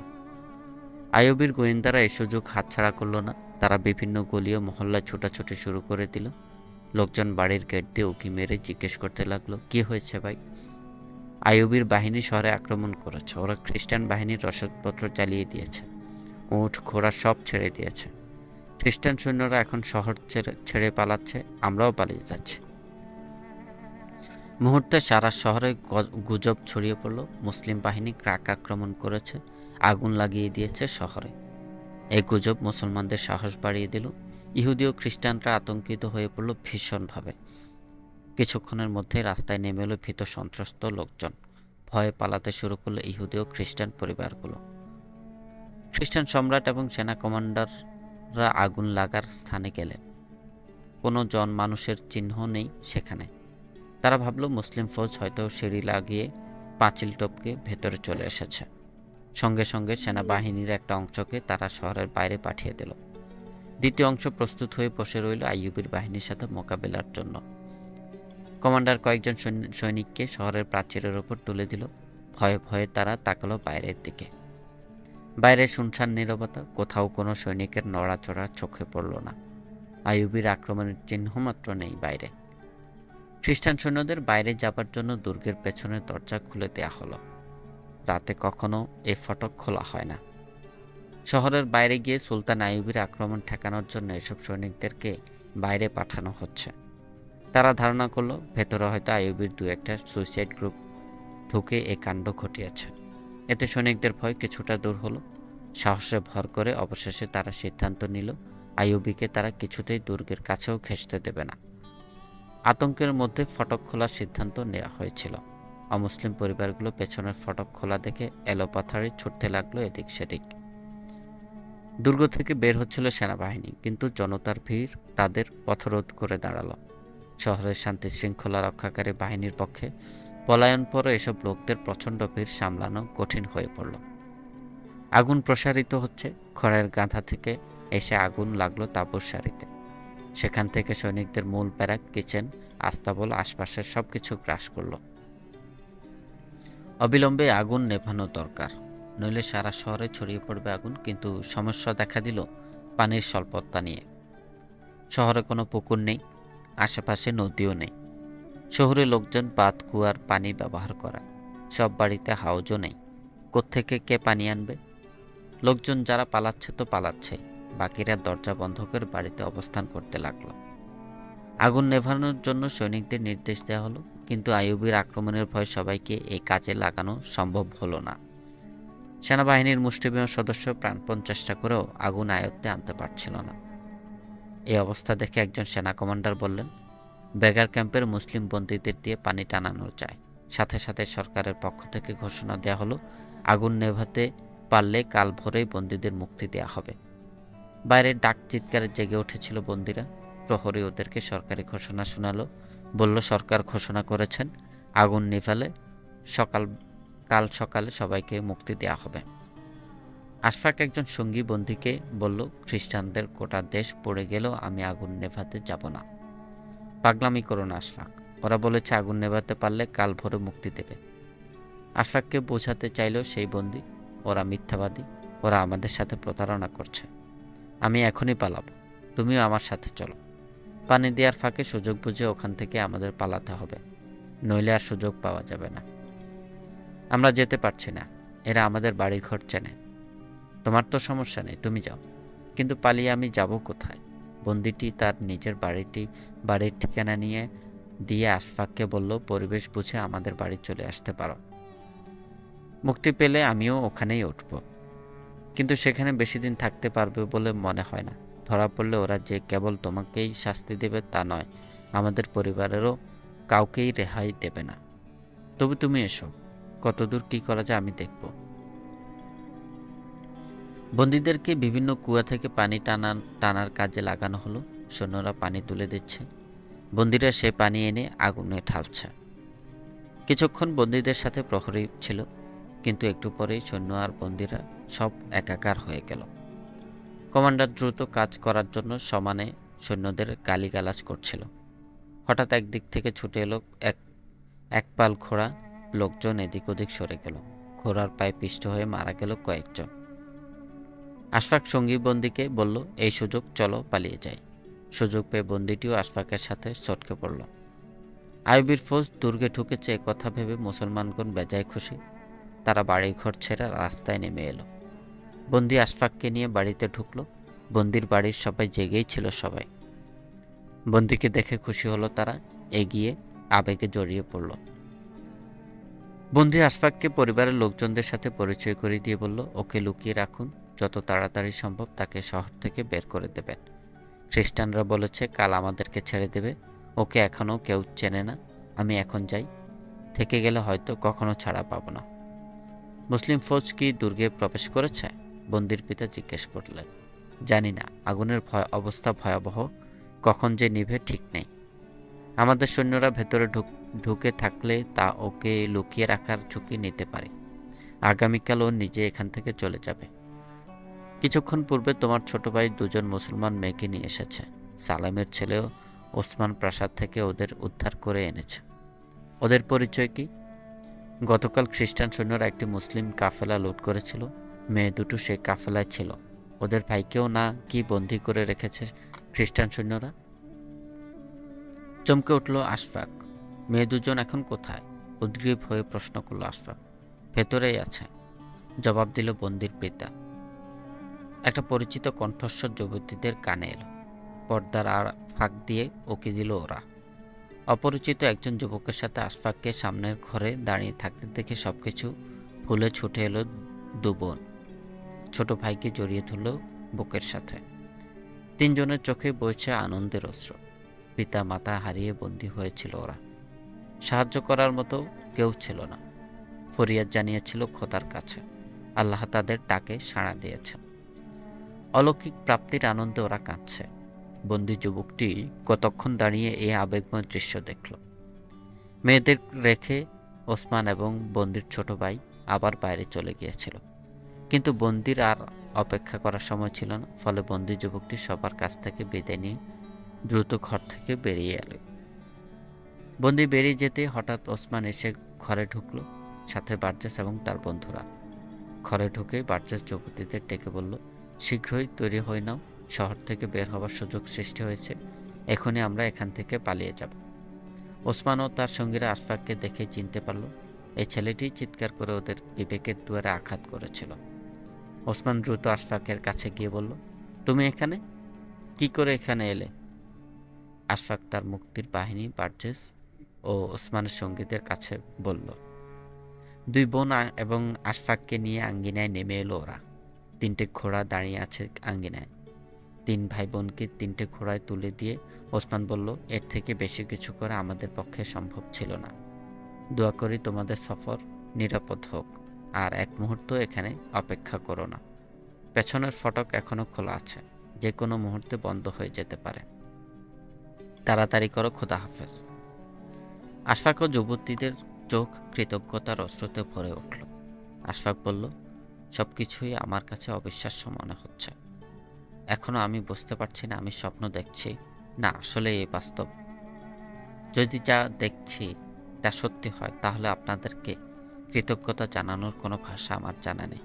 আইয়ুবীর গোয়েন্দারা এই সুযোগ হাতছাড়া করল না। তারা বিভিন্ন গলি ও মহল্লায় ছোটাছুটি শুরু করে দিল। লোকজন বাড়ির গেট দিয়ে উঁকি মেরে জিজ্ঞেস করতে লাগলো, কি হয়েছে ভাই? আইয়ুবীর বাহিনী শহরে আক্রমণ করেছে। ওরা খ্রিস্টান বাহিনীর রসদপত্র জ্বালিয়ে দিয়েছে, উট ঘোড়া সব ছেড়ে দিয়েছে। খ্রিস্টান সৈন্যরা এখন শহর ছেড়ে পালাচ্ছে, আমরাও পালিয়ে যাচ্ছি। মুহূর্তে সারা শহরে গুজব ছড়িয়ে পড়ল, মুসলিম বাহিনী ক্রাক আক্রমণ করেছে, আগুন লাগিয়ে দিয়েছে শহরে। এই গুজব মুসলমানদের সাহস বাড়িয়ে দিল। ইহুদি ও খ্রিস্টানরা আতঙ্কিত হয়ে পড়ল ভীষণভাবে। কিছুক্ষণের মধ্যে রাস্তায় নেমে এলো ভীত সন্ত্রস্ত লোকজন। ভয়ে পালাতে শুরু করলো ইহুদি ও খ্রিস্টান পরিবারগুলো। খ্রিস্টান সম্রাট এবং সেনা কমান্ডাররা আগুন লাগার স্থানে গেলেন। কোনো মানুষের চিহ্ন নেই সেখানে। তারা ভাবল মুসলিম ফৌজ হয়তো সিঁড়ি লাগিয়ে পাঁচিল টপকে ভেতরে চলে এসেছে। সঙ্গে সঙ্গে সেনাবাহিনীর একটা অংশকে তারা শহরের বাইরে পাঠিয়ে দিল। দ্বিতীয় অংশ প্রস্তুত হয়ে বসে রইল আইয়ুবীর বাহিনীর সাথে মোকাবেলার জন্য। কমান্ডার কয়েকজন সৈনিককে শহরের প্রাচীরের ওপর তুলে দিল। ভয়ে ভয়ে তারা তাকালো বাইরের দিকে। বাইরে শুনশান নীরবতা, কোথাও কোনো সৈনিকের নড়াচড়া চোখে পড়ল না। আইয়ুবীর আক্রমণের চিহ্ন মাত্র নেই বাইরে। খ্রিস্টান সৈন্যদের বাইরে যাবার জন্য দুর্গের পেছনের দরজা খুলে দেয়া হলো। রাতে কখনো এই ফটক খোলা হয় না। শহরের বাইরে গিয়ে সুলতান আইয়ুবের আক্রমণ ঠেকানোর জন্য এসব সৈনিকদেরকে বাইরে পাঠানো হচ্ছে। তারা ধারণা করলো ভেতরে হয়তো আইয়ুবের দু একটা সুইসাইড গ্রুপ ঢুকে এই কাণ্ড ঘটিয়েছে। এতে সৈনিকদের ভয় কিছুটা দূর হলো। সাহসে ভর করে অবশেষে তারা সিদ্ধান্ত নিল আইয়ুবীকে তারা কিছুতেই দুর্গের কাছেও ঘেঁষতে দেবে না। আতঙ্কের মধ্যে ফটক খোলার সিদ্ধান্ত নেওয়া হয়েছিল। অমুসলিম পরিবারগুলো পেছনের ফটক খোলা দেখে এলোপাথাড়ি ছুটতে লাগলো এদিক সেদিক। দুর্গ থেকে বের হচ্ছিল সেনাবাহিনী, কিন্তু জনতার ভিড় তাদের পথরোধ করে দাঁড়ালো। শহরের শান্তি শৃঙ্খলা রক্ষাকারী বাহিনীর পক্ষে পলায়নপর এসব লোকদের প্রচণ্ড ভিড় সামলানো কঠিন হয়ে পড়ল। আগুন প্রসারিত হচ্ছে। খড়ের গাঁথা থেকে এসে আগুন লাগলো তাঁবুর সারিতে। সেখান থেকে সৈনিকদের মূল ব্যারাক, কিচেন, আস্তাবল, আশপাশের সবকিছু গ্রাস করল। অবিলম্বে আগুন নেভানো দরকার, নইলে সারা শহরে ছড়িয়ে পড়বে আগুন। কিন্তু সমস্যা দেখা দিল পানির স্বল্পতা নিয়ে। শহরে কোনো পুকুর নেই, আশেপাশে নদীও নেই। শহরে লোকজন বাঁধ, কুয়ার পানি ব্যবহার করা, সব বাড়িতে হাউজও নেই। কোত্থেকে কে পানি আনবে? লোকজন যারা পালাচ্ছে তো পালাচ্ছে, বাকিরা দরজা বন্ধ করে বাড়িতে অবস্থান করতে লাগলো। আগুন নেভানোর জন্য সৈনিকদের নির্দেশ দেওয়া হলো, কিন্তু আইয়ুবীর আক্রমণের ভয় সবাইকে এই কাজে লাগানো সম্ভব হলো না। সেনাবাহিনীর মুষ্টিমেয় সদস্য প্রাণপণ চেষ্টা করেও আগুন আয়ত্তে আনতে পারছিল না। এই অবস্থা দেখে একজন সেনা কমান্ডার বললেন, বেগার ক্যাম্পের মুসলিম বন্দীদের দিয়ে পানি টানানো যায়। সাথে সাথে সরকারের পক্ষ থেকে ঘোষণা দেওয়া হলো, আগুন নেভাতে পারলে কাল ভোরেই বন্দীদের মুক্তি দেওয়া হবে। বাইরে ডাক চিৎকারে জেগে উঠেছিল বন্দীরা। প্রহরী ওদেরকে সরকারি ঘোষণা শোনালো, বলল সরকার ঘোষণা করেছেন আগুন নিভালে কাল সকালে সবাইকে মুক্তি দেওয়া হবে। আশফাক একজন সঙ্গী বন্দীকে বলল, খ্রিস্টানদের গোটা দেশ পড়ে গেলেও আমি আগুন নেভাতে যাব না। পাগলামি করো না আশফাক, ওরা বলেছে আগুন নেভাতে পারলে কাল ভোরে মুক্তি দেবে। আশফাককে বোঝাতে চাইল সেই বন্দী, ওরা মিথ্যাবাদী, ওরা আমাদের সাথে প্রতারণা করছে। আমি এখনই পালাবো, তুমিও আমার সাথে চলো। পানি দেওয়ার ফাঁকে সুযোগ বুঝে ওখান থেকে আমাদের পালাতে হবে, নইলে আর সুযোগ পাওয়া যাবে না। আমরা যেতে পারছি না, এরা আমাদের বাড়িঘর চেনে। তোমার তো সমস্যা নেই, তুমি যাও, কিন্তু পালিয়ে আমি যাব কোথায়? বন্দীটি তার নিজের বাড়ির ঠিকানা দিয়ে আশফাককে বলল, পরিবেশ বুঝে আমাদের বাড়ি চলে আসতে পারো। মুক্তি পেলে আমিও ওখানেই উঠব, কিন্তু সেখানে বেশি দিন থাকতে পারবে বলে মনে হয় না। ধরা পড়লে ওরা যে কেবল তোমাকেই শাস্তি দেবে তা নয়, আমাদের পরিবারেরও কাউকেই রেহাই দেবে না। তবে তুমি এসো, কতদূর কি করা যায় আমি দেখব। বন্দীদেরকে বিভিন্ন কুয়া থেকে পানি টানার কাজে লাগানো হলো। সৈন্যরা পানি তুলে দিচ্ছে, বন্দীরা সে পানি এনে আগুনে ঢালছে। কিছুক্ষণ বন্দীদের সাথে প্রহরী ছিল, কিন্তু একটু পরেই সৈন্য আর বন্দীরা সব একাকার হয়ে গেল। কমান্ডার দ্রুত কাজ করার জন্য সমানে সৈন্যদের গালিগালাজ করছিল। হঠাৎ একদিক থেকে ছুটে এলো এক পাল ঘোড়া। লোকজন এদিক ওদিক সরে গেল। ঘোড়ার পায়ে পিষ্ট হয়ে মারা গেল কয়েকজন। আশফাক সঙ্গী বন্দীকে বলল, এই সুযোগ, চলো পালিয়ে যাই। সুযোগ পেয়ে বন্দীটিও আশফাকের সাথে ছটকে পড়ল। আইয়ুবীর ফৌজ দুর্গে ঢুকেছে কথা ভেবে মুসলমানগণ বেজায় খুশি। তারা বাড়িঘর ছেড়ে রাস্তায় নেমে এলো। বন্দী আশফাককে নিয়ে বাড়িতে ঢুকলো। বন্দির বাড়ির সবাই জেগেই ছিল। সবাই বন্দীকে দেখে খুশি হলো, তারা এগিয়ে আবেগে জড়িয়ে পড়ল। বন্দী আশফাককে পরিবারের লোকজনদের সাথে পরিচয় করিয়ে দিয়ে বলল, ওকে লুকিয়ে রাখুন, যত তাড়াতাড়ি সম্ভব তাকে শহর থেকে বের করে দেবেন। খ্রিস্টানরা বলেছে কাল আমাদেরকে ছেড়ে দেবে। ওকে এখনও কেউ চেনে না। আমি এখন যাই, থেকে গেলে হয়তো কখনো ছাড়া পাবো না। মুসলিম ফৌজ কি দুর্গে প্রবেশ করেছে? বন্দির পিতা জিজ্ঞেস করলেন। জানি না, আগুনের অবস্থা ভয়াবহ, কখন যে নিভে ঠিক নেই। আমাদের সৈন্যরা ভেতরে ঢুকে থাকলে তা ওকে লুকিয়ে রাখার ঝুঁকি নিতে পারে। আগামীকাল ও নিজে এখান থেকে চলে যাবে। কিছুক্ষণ পূর্বে তোমার ছোট ভাই দুজন মুসলমান মেয়েকে নিয়ে এসেছে। সালামের ছেলেও ওসমান প্রাসাদ থেকে ওদের উদ্ধার করে এনেছে। ওদের পরিচয় কি? গতকাল খ্রিস্টান সৈন্যরা একটি মুসলিম কাফেলা লুট করেছিল। মেয়ে দুটো সেই কাফেলায় ছিল। ওদের ভাইকেও না কি বন্দি করে রেখেছে খ্রিস্টান সৈন্যরা? চমকে উঠল আশফাক। মেয়ে দুজন এখন কোথায়? উদ্গ্রীব হয়ে প্রশ্ন করল আশফাক। ভেতরেই আছে, জবাব দিল বন্দির পিতা। একটা পরিচিত কণ্ঠস্বর যুবতীদের কানে এলো। পর্দার আর ফাঁক দিয়ে উকি দিল ওরা। অপরিচিত একজন যুবকের সাথে আশফাককে সামনের ঘরে দাঁড়িয়ে থাকতে দেখে সবকিছু ভুলে ছুটে এলো দু বোন। ছোট ভাইকে জড়িয়ে ধরল বুকের সাথে। তিনজনের চোখে বইছে আনন্দের অশ্রু। পিতা মাতা হারিয়ে বন্দী হয়েছিল ওরা। সাহায্য করার মতো কেউ ছিল না। ফরিয়াদ জানিয়েছিল খোদার কাছে। আল্লাহ তাদের ডাকে সাড়া দিয়েছেন। অলৌকিক প্রাপ্তির আনন্দে ওরা কাঁদছে। বন্দী যুবকটি কতক্ষণ দাঁড়িয়ে এই আবেগময় দৃশ্য দেখল। মেয়েদের রেখে ওসমান এবং বন্দির ছোট ভাই আবার বাইরে চলে গিয়েছিল, কিন্তু বন্দির আর অপেক্ষা করার সময় ছিল না। ফলে বন্দী যুবকটি সবার কাছ থেকে বিদায় নিয়ে দ্রুত ঘর থেকে বেরিয়ে এলো। বন্দি বেরিয়ে যেতে হঠাৎ ওসমান এসে ঘরে ঢুকলো, সাথে বার্জেস এবং তার বন্ধুরা। ঘরে ঢুকে বার্জেস যুবতীদের ডেকে বলল, শীঘ্রই তৈরি হয়ে নাও, শহর থেকে বের হওয়ার সুযোগ সৃষ্টি হয়েছে। এখনই আমরা এখান থেকে পালিয়ে যাব। ওসমান ও তার সঙ্গীরা আশফাককে দেখে চিনতে পারল। এই ছেলেটি চিৎকার করে ওদের বিবেকের দুয়ারে আঘাত করেছিল। ওসমান দ্রুত আশফাকের কাছে গিয়ে বলল, তুমি এখানে কি করে এখানে এলে? আশফাক তার মুক্তির বাহিনী বার্জেস ও ওসমানের সঙ্গীদের কাছে বলল। দুই বোন এবং আশফাককে নিয়ে আঙ্গিনায় নেমে এলো ওরা। তিনটে ঘোড়া দাঁড়িয়ে আছে আঙ্গিনায়। তিন ভাই বোনকে তিনটে ঘোড়ায় তুলে দিয়ে ওসমান বলল, এর থেকে বেশি কিছু করা আমাদের পক্ষে সম্ভব ছিল না। দোয়া করি তোমাদের সফর নিরাপদ হোক, আর এক মুহূর্ত এখানে অপেক্ষা করো না। পেছনের ফটক এখনো খোলা আছে, যে কোনো মুহূর্তে বন্ধ হয়ে যেতে পারে। তাড়াতাড়ি করো, খোদা হাফেজ। আশফাক ও যুবতীদের চোখ কৃতজ্ঞতার অশ্রুতে ভরে উঠল। আশফাক বলল, সবকিছুই আমার কাছে অবিশ্বাস্য মনে হচ্ছে। এখনো আমি বুঝতে পারছি না আমি স্বপ্ন দেখছি না আসলে এই বাস্তব। যদি যা দেখছি তা সত্যি হয়, তাহলে আপনাদেরকে কৃতজ্ঞতা জানানোর কোনো ভাষা আমার জানা নেই।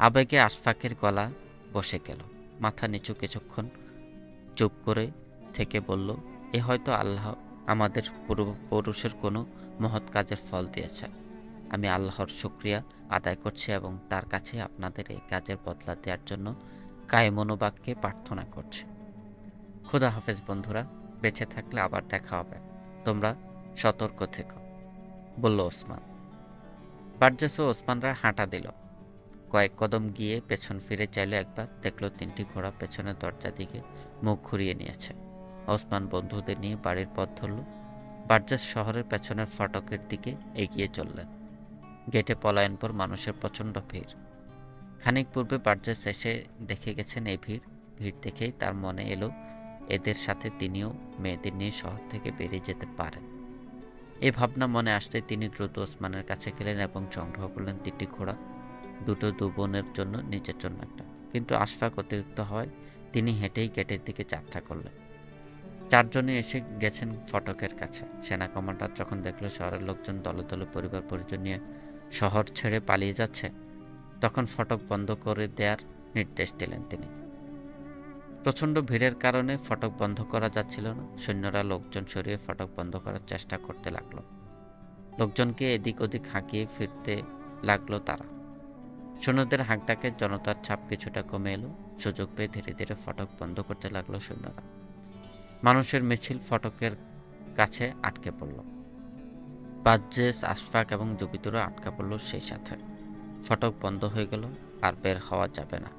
আবেগে আশফাকের গলা বসে গেল। মাথা নিচু কিছুক্ষণ চুপ করে থেকে বলল, এ হয়তো আল্লাহ আমাদের পূর্বপুরুষের কোনো মহৎ কাজের ফল দিয়েছে। আমি আল্লাহর শুকরিয়া আদায় করছি এবং তার কাছে আপনাদের এই কাজের বদলা দেওয়ার জন্য কায়মনোবাক্যে প্রার্থনা করছি। খোদা হাফেজ বন্ধুরা, বেঁচে থাকলে আবার দেখা হবে। তোমরা সতর্ক থেকো, বলল ওসমান। বার্জেস ও ওসমানরা হাঁটা দিল। কয়েক কদম গিয়ে পেছন ফিরে চাইল একবার, দেখল তিনটি ঘোড়া পেছনের দরজা দিকে মুখ ঘুরিয়ে নিয়েছে। ওসমান বন্ধুদের নিয়ে বাড়ির পথ ধরল। বার্জেস শহরের পেছনের ফটকের দিকে এগিয়ে চললেন। গেটে পলায়ন পর মানুষের প্রচণ্ড ভিড়। খানিক পূর্বে বার্জেস এসে দেখে গেছেন এই ভিড় দেখেই তার মনে এলো এদের সাথে তিনিও মেয়েদের নিয়ে শহর থেকে বেরিয়ে যেতে পারেন। এই ভাবনা মনে আসতে তিনি দ্রুত ওসমানের কাছে গেলেন এবং সংগ্রহ করলেন তিনটি ঘোড়া, দুটো দু বোনের জন্য, নিজের জন্য একটা। কিন্তু আশফাক অতিরিক্ত হয় তিনি হেঁটেই গেটের দিকে যাত্রা করলেন। চারজনে এসে গেছেন ফটকের কাছে। সেনা কমান্ডার যখন দেখল শহরের লোকজন দলে দলে পরিবার পরিজন নিয়ে শহর ছেড়ে পালিয়ে যাচ্ছে, তখন ফটক বন্ধ করে দেওয়ার নির্দেশ দিলেন তিনি। প্রচণ্ড ভিড়ের কারণে ফটক বন্ধ করা যাচ্ছিল না। সৈন্যরা লোকজন সরিয়ে ফটক বন্ধ করার চেষ্টা করতে লাগলো। লোকজনকে এদিক ওদিক হাঁকিয়ে ফিরতে লাগলো তারা। সৈন্যদের হাঁকডাকে জনতার ছাপ কিছুটা কমে এলো। সুযোগ পেয়ে ধীরে ধীরে ফটক বন্ধ করতে লাগলো সৈন্যরা। মানুষের মিছিল ফটকের কাছে আটকে পড়ল। বার্জেস, আশফাক এবং যুবতীরা আটকা পড়ল সেই সাথে। ফটক বন্ধ হয়ে গেল, আর বের হওয়া যাবে না।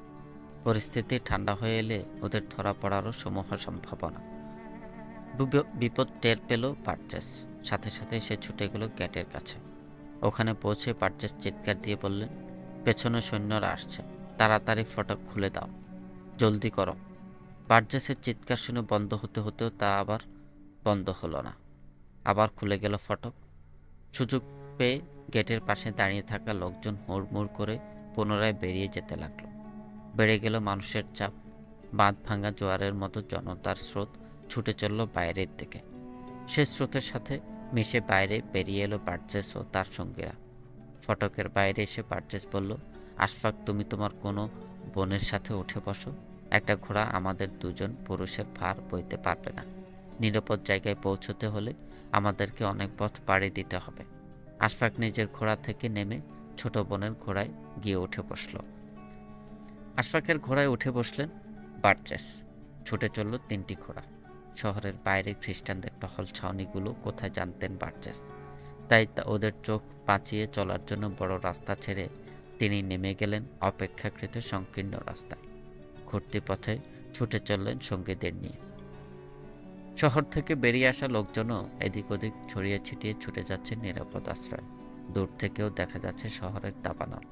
পরিস্থিতি ঠান্ডা হয়ে এলে ওদের ধরা পড়ারও সমূহ সম্ভাবনা। বিপদ টের পেল বার্জেস। সাথে সাথে সে ছুটে গেল গেটের কাছে। ওখানে পৌঁছে বার্জেস চিৎকার দিয়ে বললেন, পেছনে সৈন্যরা আসছে, তাড়াতাড়ি ফটক খুলে দাও, জলদি করো। বার্জেসের চিৎকার শুনে বন্ধ হতে হতেও তা আবার বন্ধ হলো না। আবার খুলে গেল ফটক। সুযোগ পেয়ে গেটের পাশে দাঁড়িয়ে থাকা লোকজন হুড়মুড় করে পুনরায় বেরিয়ে যেতে লাগলো। বেড়ে গেল মানুষের চাপ। বাঁধ ভাঙা জোয়ারের মতো জনতার স্রোত ছুটে চলল বাইরের দিকে। সে স্রোতের সাথে মিশে বাইরে বেরিয়ে এলো বার্জেস ও তার সঙ্গীরা। ফটকের বাইরে এসে বার্জেস বলল, আশফাক, তুমি তোমার কোনো বোনের সাথে উঠে বসো। একটা ঘোড়া আমাদের দুজন পুরুষের ভার বইতে পারবে না। নিরাপদ জায়গায় পৌঁছতে হলে আমাদেরকে অনেক পথ পাড়ি দিতে হবে। আশফাক নিজের ঘোড়া থেকে নেমে ছোট বোনের ঘোড়ায় গিয়ে উঠে বসল। আশফাকের ঘোড়ায় উঠে বসলেন বার্চেস। ছুটে চলল 3টি ঘোড়া। শহরের বাইরে খ্রিস্টানদের টহল ছাউনিগুলো কোথায় জানতেন বার্চেস, তাই ওদের চোখ বাঁচিয়ে চলার জন্য বড় রাস্তা ছেড়ে তিনি নেমে গেলেন অপেক্ষাকৃত সংকীর্ণ রাস্তায়। ঘুরতি পথে ছুটে চললেন সঙ্গীদের নিয়ে। শহর থেকে বেরিয়ে আসা লোকজনও এদিক ওদিক ছড়িয়ে ছিটিয়ে ছুটে যাচ্ছে নিরাপদ আশ্রয়। দূর থেকেও দেখা যাচ্ছে শহরের দাবানল।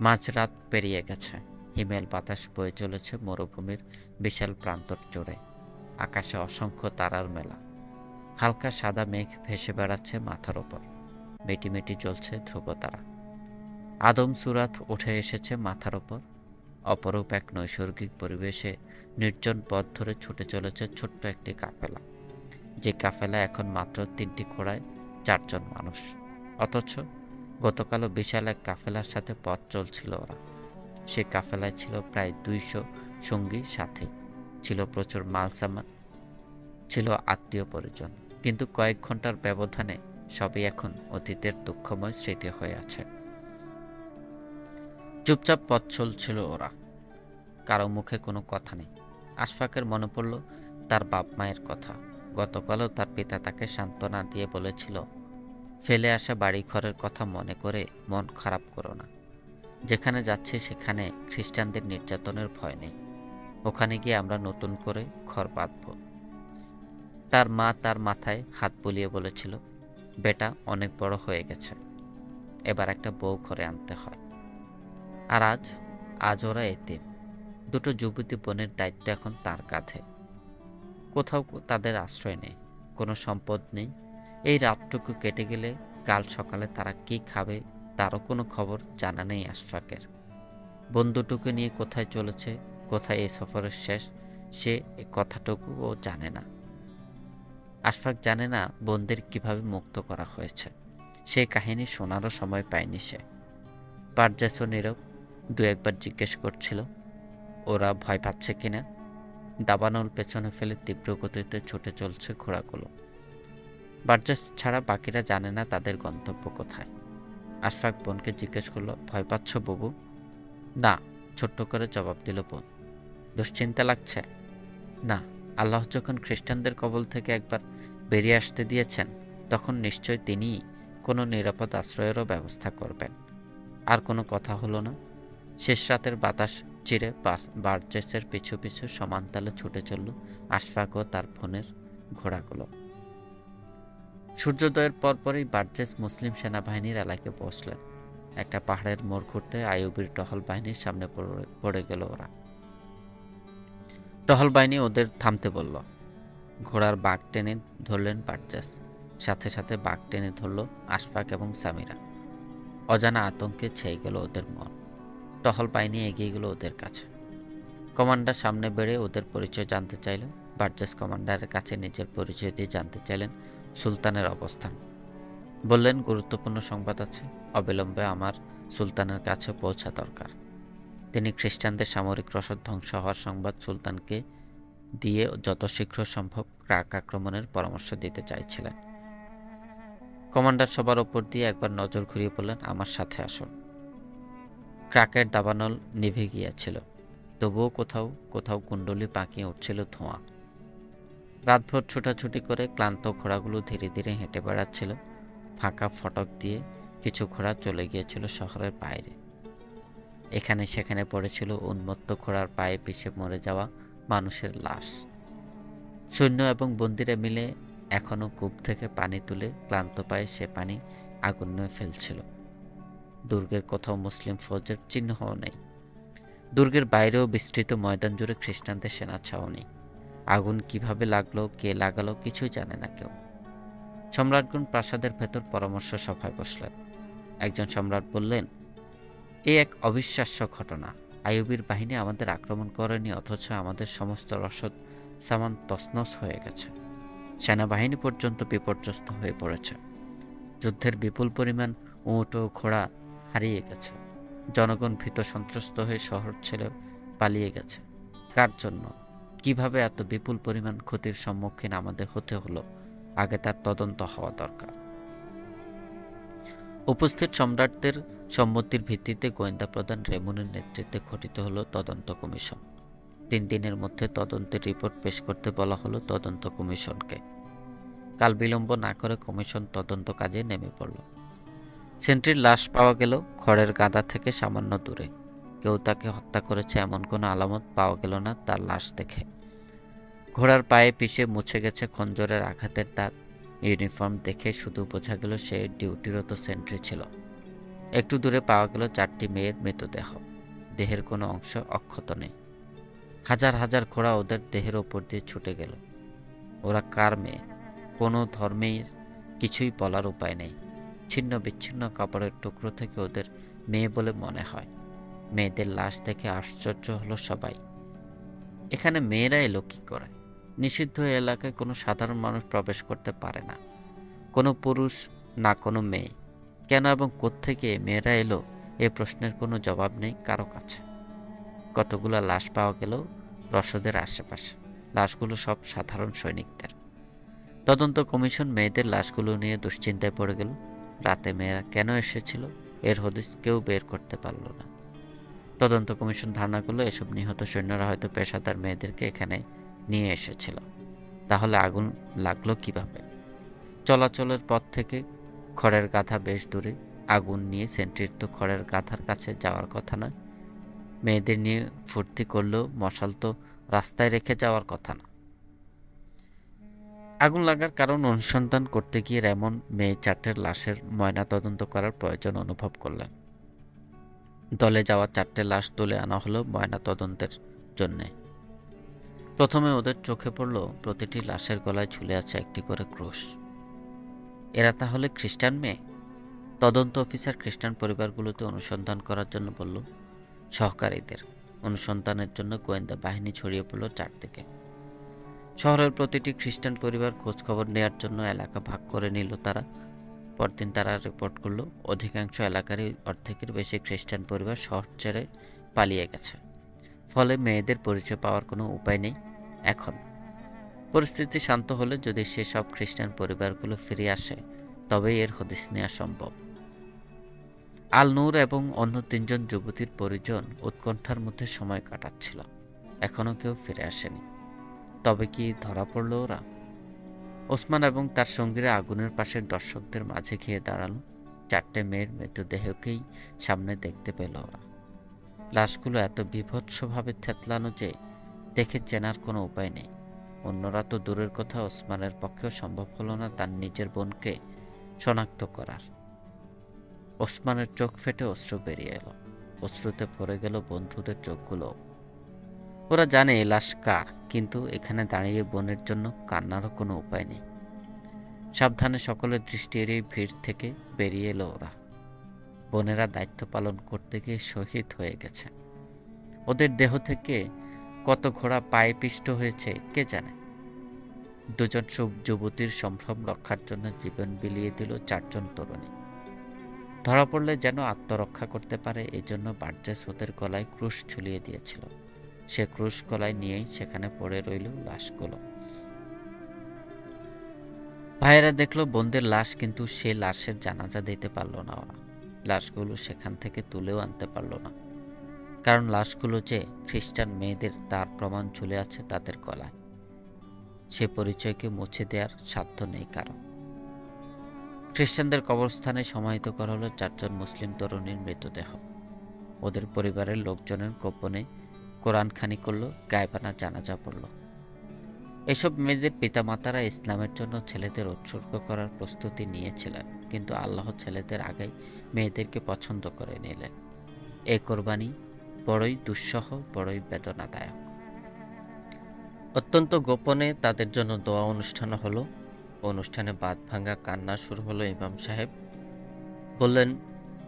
মাঝরাত পেরিয়ে গেছে। হিমেল বাতাস বয়ে চলেছে মরুভূমির বিশাল প্রান্তর জুড়ে। আকাশে অসংখ্য তারার মেলা। হালকা সাদা মেঘ ভেসে বেড়াচ্ছে মাথার ওপর। মিটিমিটি জ্বলছে ধ্রুবতারা। আদম সুরাত উঠে এসেছে মাথার ওপর। অপরূপ এক নৈসর্গিক পরিবেশে নির্জন পথ ধরে ছুটে চলেছে ছোট্ট একটি কাফেলা। যে কাফেলা এখন মাত্র 3টি ঘোড়ায় 4 জন মানুষ। অথচ গতকালও বিশাল এক কাফেলার সাথে পথ চলছিল ওরা। সে কাফেলায় ছিল প্রায় 200 সঙ্গী সাথী, ছিল প্রচুর মালসামান, ছিল আত্মীয় পরিজন। কিন্তু কয়েক ঘন্টার ব্যবধানে সবই এখন অতীতের দুঃখময় স্মৃতি হয়ে আছে। চুপচাপ পথ চলছিল ওরা। কারো মুখে কোনো কথা নেই। আশফাকের মনে পড়ল তার বাপ মায়ের কথা। গতকালও তার পিতা তাকে সান্ত্বনা দিয়ে বলেছিল, ফেলে আসা বাড়ি ঘরের কথা মনে করে মন খারাপ করো না। যেখানে যাচ্ছি সেখানে খ্রিস্টানদের নির্যাতনের ভয় নেই। ওখানে গিয়ে আমরা নতুন করে ঘর বাঁধব। তার মা তার মাথায় হাত বুলিয়ে বলেছিল, বেটা অনেক বড় হয়ে গেছে, এবার একটা বউ ঘরে আনতে হয়। আর আজ ওরা এতিম। 2টো যুবতী বোনের দায়িত্ব এখন তার কাঁধে। কোথাও তাদের আশ্রয় নেই, কোনো সম্পদ নেই। এই রাতটুকু কেটে গেলে কাল সকালে তারা কি খাবে তারও কোনো খবর জানা নেই আশফাকের। বন্ধুটুকু নিয়ে কোথায় চলেছে, কোথায় এই সফরের শেষ, সে কথাটুকুও জানে না। আশফাক জানে না বোনদের কিভাবে মুক্ত করা হয়েছে। সে কাহিনী শোনারও সময় পায়নি সে। বার্চেসও নীরব। 2-1বার জিজ্ঞেস করছিল ওরা ভয় পাচ্ছে কিনা। দাবানল পেছনে ফেলে তীব্র গতিতে ছুটে চলছে ঘোড়াগুলো। বার্চেস ছাড়া বাকিরা জানে না তাদের গন্তব্য কোথায়। আশফাক বোনকে জিজ্ঞেস করলো, ভয় পাচ্ছ বুবু? না, ছোট্ট করে জবাব দিল বোন। দুশ্চিন্তা লাগছে? না, আল্লাহ যখন খ্রিস্টানদের কবল থেকে একবার বেরিয়ে আসতে দিয়েছেন, তখন নিশ্চয় তিনি কোনো নিরাপদ আশ্রয়েরও ব্যবস্থা করবেন। আর কোনো কথা হলো না। শেষ রাতের বাতাস চিরে বার্চেসের পিছু পিছু সমান তালে ছুটে চলল আশফাক ও তার বোনের ঘোড়াগুলো। সূর্যোদয়ের পরপরই বার্চেস মুসলিম সেনাবাহিনীর এলাকায় পৌঁছলেন। একটা পাহাড়ের মোড় ঘুরতে আইয়ুবের টহল বাহিনীর সামনে পড়ে গেল ওরা। টহল বাহিনী ওদের থামতে বলল। ঘোড়ার বাঘ টেনে ধরলেন বার্চেস। সাথে সাথে বাঘ টেনে ধরল আশফাক এবং সামিরা। অজানা আতঙ্কে ছেয়ে গেল ওদের মন। টহল বাহিনী এগিয়ে গেল ওদের কাছে। কমান্ডার সামনে বেড়ে ওদের পরিচয় জানতে চাইল। বার্চেস কমান্ডারের কাছে নিজের পরিচয় দিয়ে জানতে চাইলেন সুলতানের অবস্থান। বললেন, গুরুত্বপূর্ণ সংবাদ আছে, অবিলম্বে আমার সুলতানের কাছে পৌঁছা দরকার। তিনি খ্রিস্টানদের সামরিক রসদ ধ্বংস হওয়ার সংবাদ সুলতানকে দিয়ে যত শীঘ্র সম্ভব ক্রাক আক্রমণের পরামর্শ দিতে চাইছিলেন। কমান্ডার সবার ওপর দিয়ে একবার নজর ঘুরিয়ে বললেন, আমার সাথে আসুন। ক্রাকের দাবানল নিভে গিয়েছিল, তবুও কোথাও কোথাও কুণ্ডলি পাকিয়ে উঠছিল ধোঁয়া। রাতভর ছুটাছুটি করে ক্লান্ত ঘোড়াগুলো ধীরে ধীরে হেঁটে বেড়াচ্ছিল। ফাঁকা ফটক দিয়ে কিছু ঘোড়া চলে গিয়েছিল শহরের বাইরে। এখানে সেখানে পড়েছিল উন্মত্ত ঘোড়ার পায়ে পিষে মরে যাওয়া মানুষের লাশ। সৈন্য এবং বন্দিরা মিলে এখনো কূপ থেকে পানি তুলে ক্লান্ত পায়ে সে পানি আগুনে ফেলছিল। দুর্গের কোথাও মুসলিম ফৌজের চিহ্নও নেই। দুর্গের বাইরেও বিস্তৃত ময়দান জুড়ে খ্রিস্টানদের সেনা ছাউনি। আগুন কিভাবে লাগলো, কে লাগালো, কিছুই জানে না কেউ। সম্রাটগণ প্রাসাদের ভেতর পরামর্শ সভায় বসলেন। একজন সম্রাট বললেন, এ এক অবিশ্বাস্য ঘটনা। আইয়ুবীর বাহিনী আমাদের আক্রমণ করেনি, অথচ আমাদের সমস্ত রসদ সামান তছনছ হয়ে গেছে। সেনাবাহিনী পর্যন্ত বিপর্যস্ত হয়ে পড়েছে। যুদ্ধের বিপুল পরিমাণ উট ও ঘোড়া হারিয়ে গেছে। জনগণ ভীত সন্ত্রস্ত হয়ে শহর ছেড়ে পালিয়ে গেছে। কার জন্য, কিভাবে এত বিপুল পরিমাণ ক্ষতির সম্মুখীন আমাদের হতে হলো, আগে তার তদন্ত হওয়া দরকার। উপস্থিত সম্রাটদের সম্মতির ভিত্তিতে গোয়েন্দা প্রধান রেমনের নেতৃত্বে গঠিত হলো তদন্ত কমিশন। 3 দিনের মধ্যে তদন্তের রিপোর্ট পেশ করতে বলা হলো তদন্ত কমিশনকে। কাল বিলম্ব না করে কমিশন তদন্ত কাজে নেমে পড়ল। সেন্ট্রির লাশ পাওয়া গেল খড়ের গাদা থেকে সামান্য দূরে। কেউ তাকে হত্যা করেছে এমন কোনো আলামত পাওয়া গেল না তার লাশ দেখে। ঘোড়ার পায়ে পিষে মুছে গেছে খঞ্জরের আঘাতের দাগ। ইউনিফর্ম দেখে শুধু বোঝা গেল সে ডিউটিরত সেন্ট্রি ছিল। একটু দূরে পাওয়া গেল 4টি মেয়ের মৃতদেহ। দেহের কোনো অংশ অক্ষত নেই। হাজার হাজার ঘোড়া ওদের দেহের ওপর দিয়ে ছুটে গেল। ওরা কার মেয়ে? কোনো ধর্মের কিছুই বলার উপায় নেই। ছিন্ন বিচ্ছিন্ন কাপড়ের টুকরো থেকে ওদের মেয়ে বলে মনে হয়। মেয়েদের লাশ দেখে আশ্চর্য হলো সবাই। এখানে মেয়েরা এলো কি করে? নিষিদ্ধ এলাকায় কোনো সাধারণ মানুষ প্রবেশ করতে পারে না। কোনো পুরুষ না কোনো মেয়ে। কেন এবং কোত্থেকে মেয়েরা এলো এ প্রশ্নের কোনো জবাব নেই কারো কাছে। কতগুলো লাশ পাওয়া গেল রসদের আশেপাশে। লাশগুলো সব সাধারণ সৈনিকদের। তদন্ত কমিশন মেয়েদের লাশগুলো নিয়ে দুশ্চিন্তায় পড়ে গেল। রাতে মেয়েরা কেন এসেছিল এর হদিস কেউ বের করতে পারল না। তদন্ত কমিশন ধারণা করলো এসব নিহত সৈন্যরা হয়তো পেশাদার মেয়েদেরকে এখানে নিয়ে এসেছিল। তাহলে আগুন লাগলো কিভাবে? চলাচলের পথ থেকে খড়ের গাথা বেশ দূরে। আগুন নিয়ে সেন্ট্রির তো খড়ের গাথার কাছে যাওয়ার কথা না। মেয়েদের নিয়ে ফুর্তি করলেও মশাল তো রাস্তায় রেখে যাওয়ার কথা না। আগুন লাগার কারণ অনুসন্ধান করতে গিয়ে রেমন মেয়ে 4টের লাশের ময়না তদন্ত করার প্রয়োজন অনুভব করলেন। দলে যাওয়া 4টে লাশ তুলে আনা হলো ময়না তদন্তের জন্যে। প্রথমে ওদের চোখে পড়ল প্রতিটি লাশের গলায় ঝুলে আছে একটি করে ক্রুশ। এরা তাহলে খ্রিস্টান মেয়ে? তদন্ত অফিসার খ্রিস্টান পরিবারগুলোতে অনুসন্ধান করার জন্য বলল সহকারীদের। অনুসন্ধানের জন্য গোয়েন্দা বাহিনী ছড়িয়ে পড়ল চারদিকে। শহরের প্রতিটি খ্রিস্টান পরিবার খোঁজখবর নেওয়ার জন্য এলাকা ভাগ করে নিল তারা। পরদিন তারা রিপোর্ট করল অধিকাংশ এলাকারই অর্ধেকের বেশি খ্রিস্টান পরিবার শহর ছেড়ে পালিয়ে গেছে। ফলে মেয়েদের পরিচয় পাওয়ার কোনো উপায় নেই। এখন পরিস্থিতি শান্ত হলে যদি সেসব খ্রিস্টান পরিবারগুলো ফিরে আসে তবেই এর হদিস নেওয়া সম্ভব। আল নূর এবং অন্য 3জন যুবতীর পরিজন উৎকণ্ঠার মধ্যে সময় কাটাচ্ছিল। এখনও কেউ ফিরে আসেনি। তবে কি ধরা পড়ল ওরা? ওসমান এবং তার সঙ্গীরা আগুনের পাশের দর্শকদের মাঝে গিয়ে দাঁড়ালো। 4টে মেয়ের মৃতদেহকেই সামনে দেখতে পেল ওরা। লাশগুলো এত বীভৎসভাবে থেতলানো যে দেখে চেনার কোনো উপায় নেই। অন্যরা তো দূরের কথা, ওসমানের পক্ষেও সম্ভব হলো না তার নিজের বোনকে শনাক্ত করার। ওসমানের চোখ ফেটে অশ্রু বেরিয়ে এলো। অশ্রুতে ভরে গেল বন্ধুদের চোখগুলো। ওরা জানে এ লাশ কার, কিন্তু এখানে দাঁড়িয়ে বোনের জন্য কান্নারও কোনো উপায় নেই। সাবধানে সকলের দৃষ্টি এড়িয়ে ভিড় থেকে বেরিয়ে এলো ওরা। বোনেরা দায়িত্ব পালন করতে গিয়ে শহীদ হয়ে গেছে। ওদের দেহ থেকে কত ঘোড়া পায়ে পিষ্ট হয়েছে কে জানে। 2জন যুবতীর সম্ভ্রম রক্ষার জন্য জীবন বিলিয়ে দিল 4জন তরুণী। ধরা পড়লে যেন আত্মরক্ষা করতে পারে এজন্য বার্জেস ওদের গলায় ক্রুশ ঝুলিয়ে দিয়েছিল। সে ক্রুশ গলায় নিয়েই সেখানে পড়ে রইল লাশগুলো। ভাইয়েরা দেখলো বোনদের লাশ, কিন্তু সে লাশের জানাজা দিতে পারল না ওরা। লাশগুলো সেখান থেকে তুলেও আনতে পারল না, কারণ লাশগুলো যে খ্রিস্টান মেয়েদের তার প্রমাণ ঝুলে আছে তাদের গলায়। সে পরিচয়কে মুছে দেওয়ার সাধ্য নেই কারো। খ্রিস্টানদের কবরস্থানে সমাহিত করা হলো 4জন মুসলিম তরুণীর মৃতদেহ। ওদের পরিবারের লোকজনের গোপনে কোরআন খানি করলো, গায়বানা জানাজা পড়ল। এসব মেয়েদের পিতামাতারা ইসলামের জন্য ছেলেদের উৎসর্গ করার প্রস্তুতি নিয়েছিলেন, কিন্তু আল্লাহ ছেলেদের আগেই মেয়েদেরকে পছন্দ করে নিলেন। এই কোরবানি বড়ই দুঃসহ, বড়ই বেদনাদায়ক। অত্যন্ত গোপনে তাদের জন্য দোয়া অনুষ্ঠান হলো। অনুষ্ঠানে বাদ ভাঙা কান্না শুরু হলো। ইমাম সাহেব বললেন,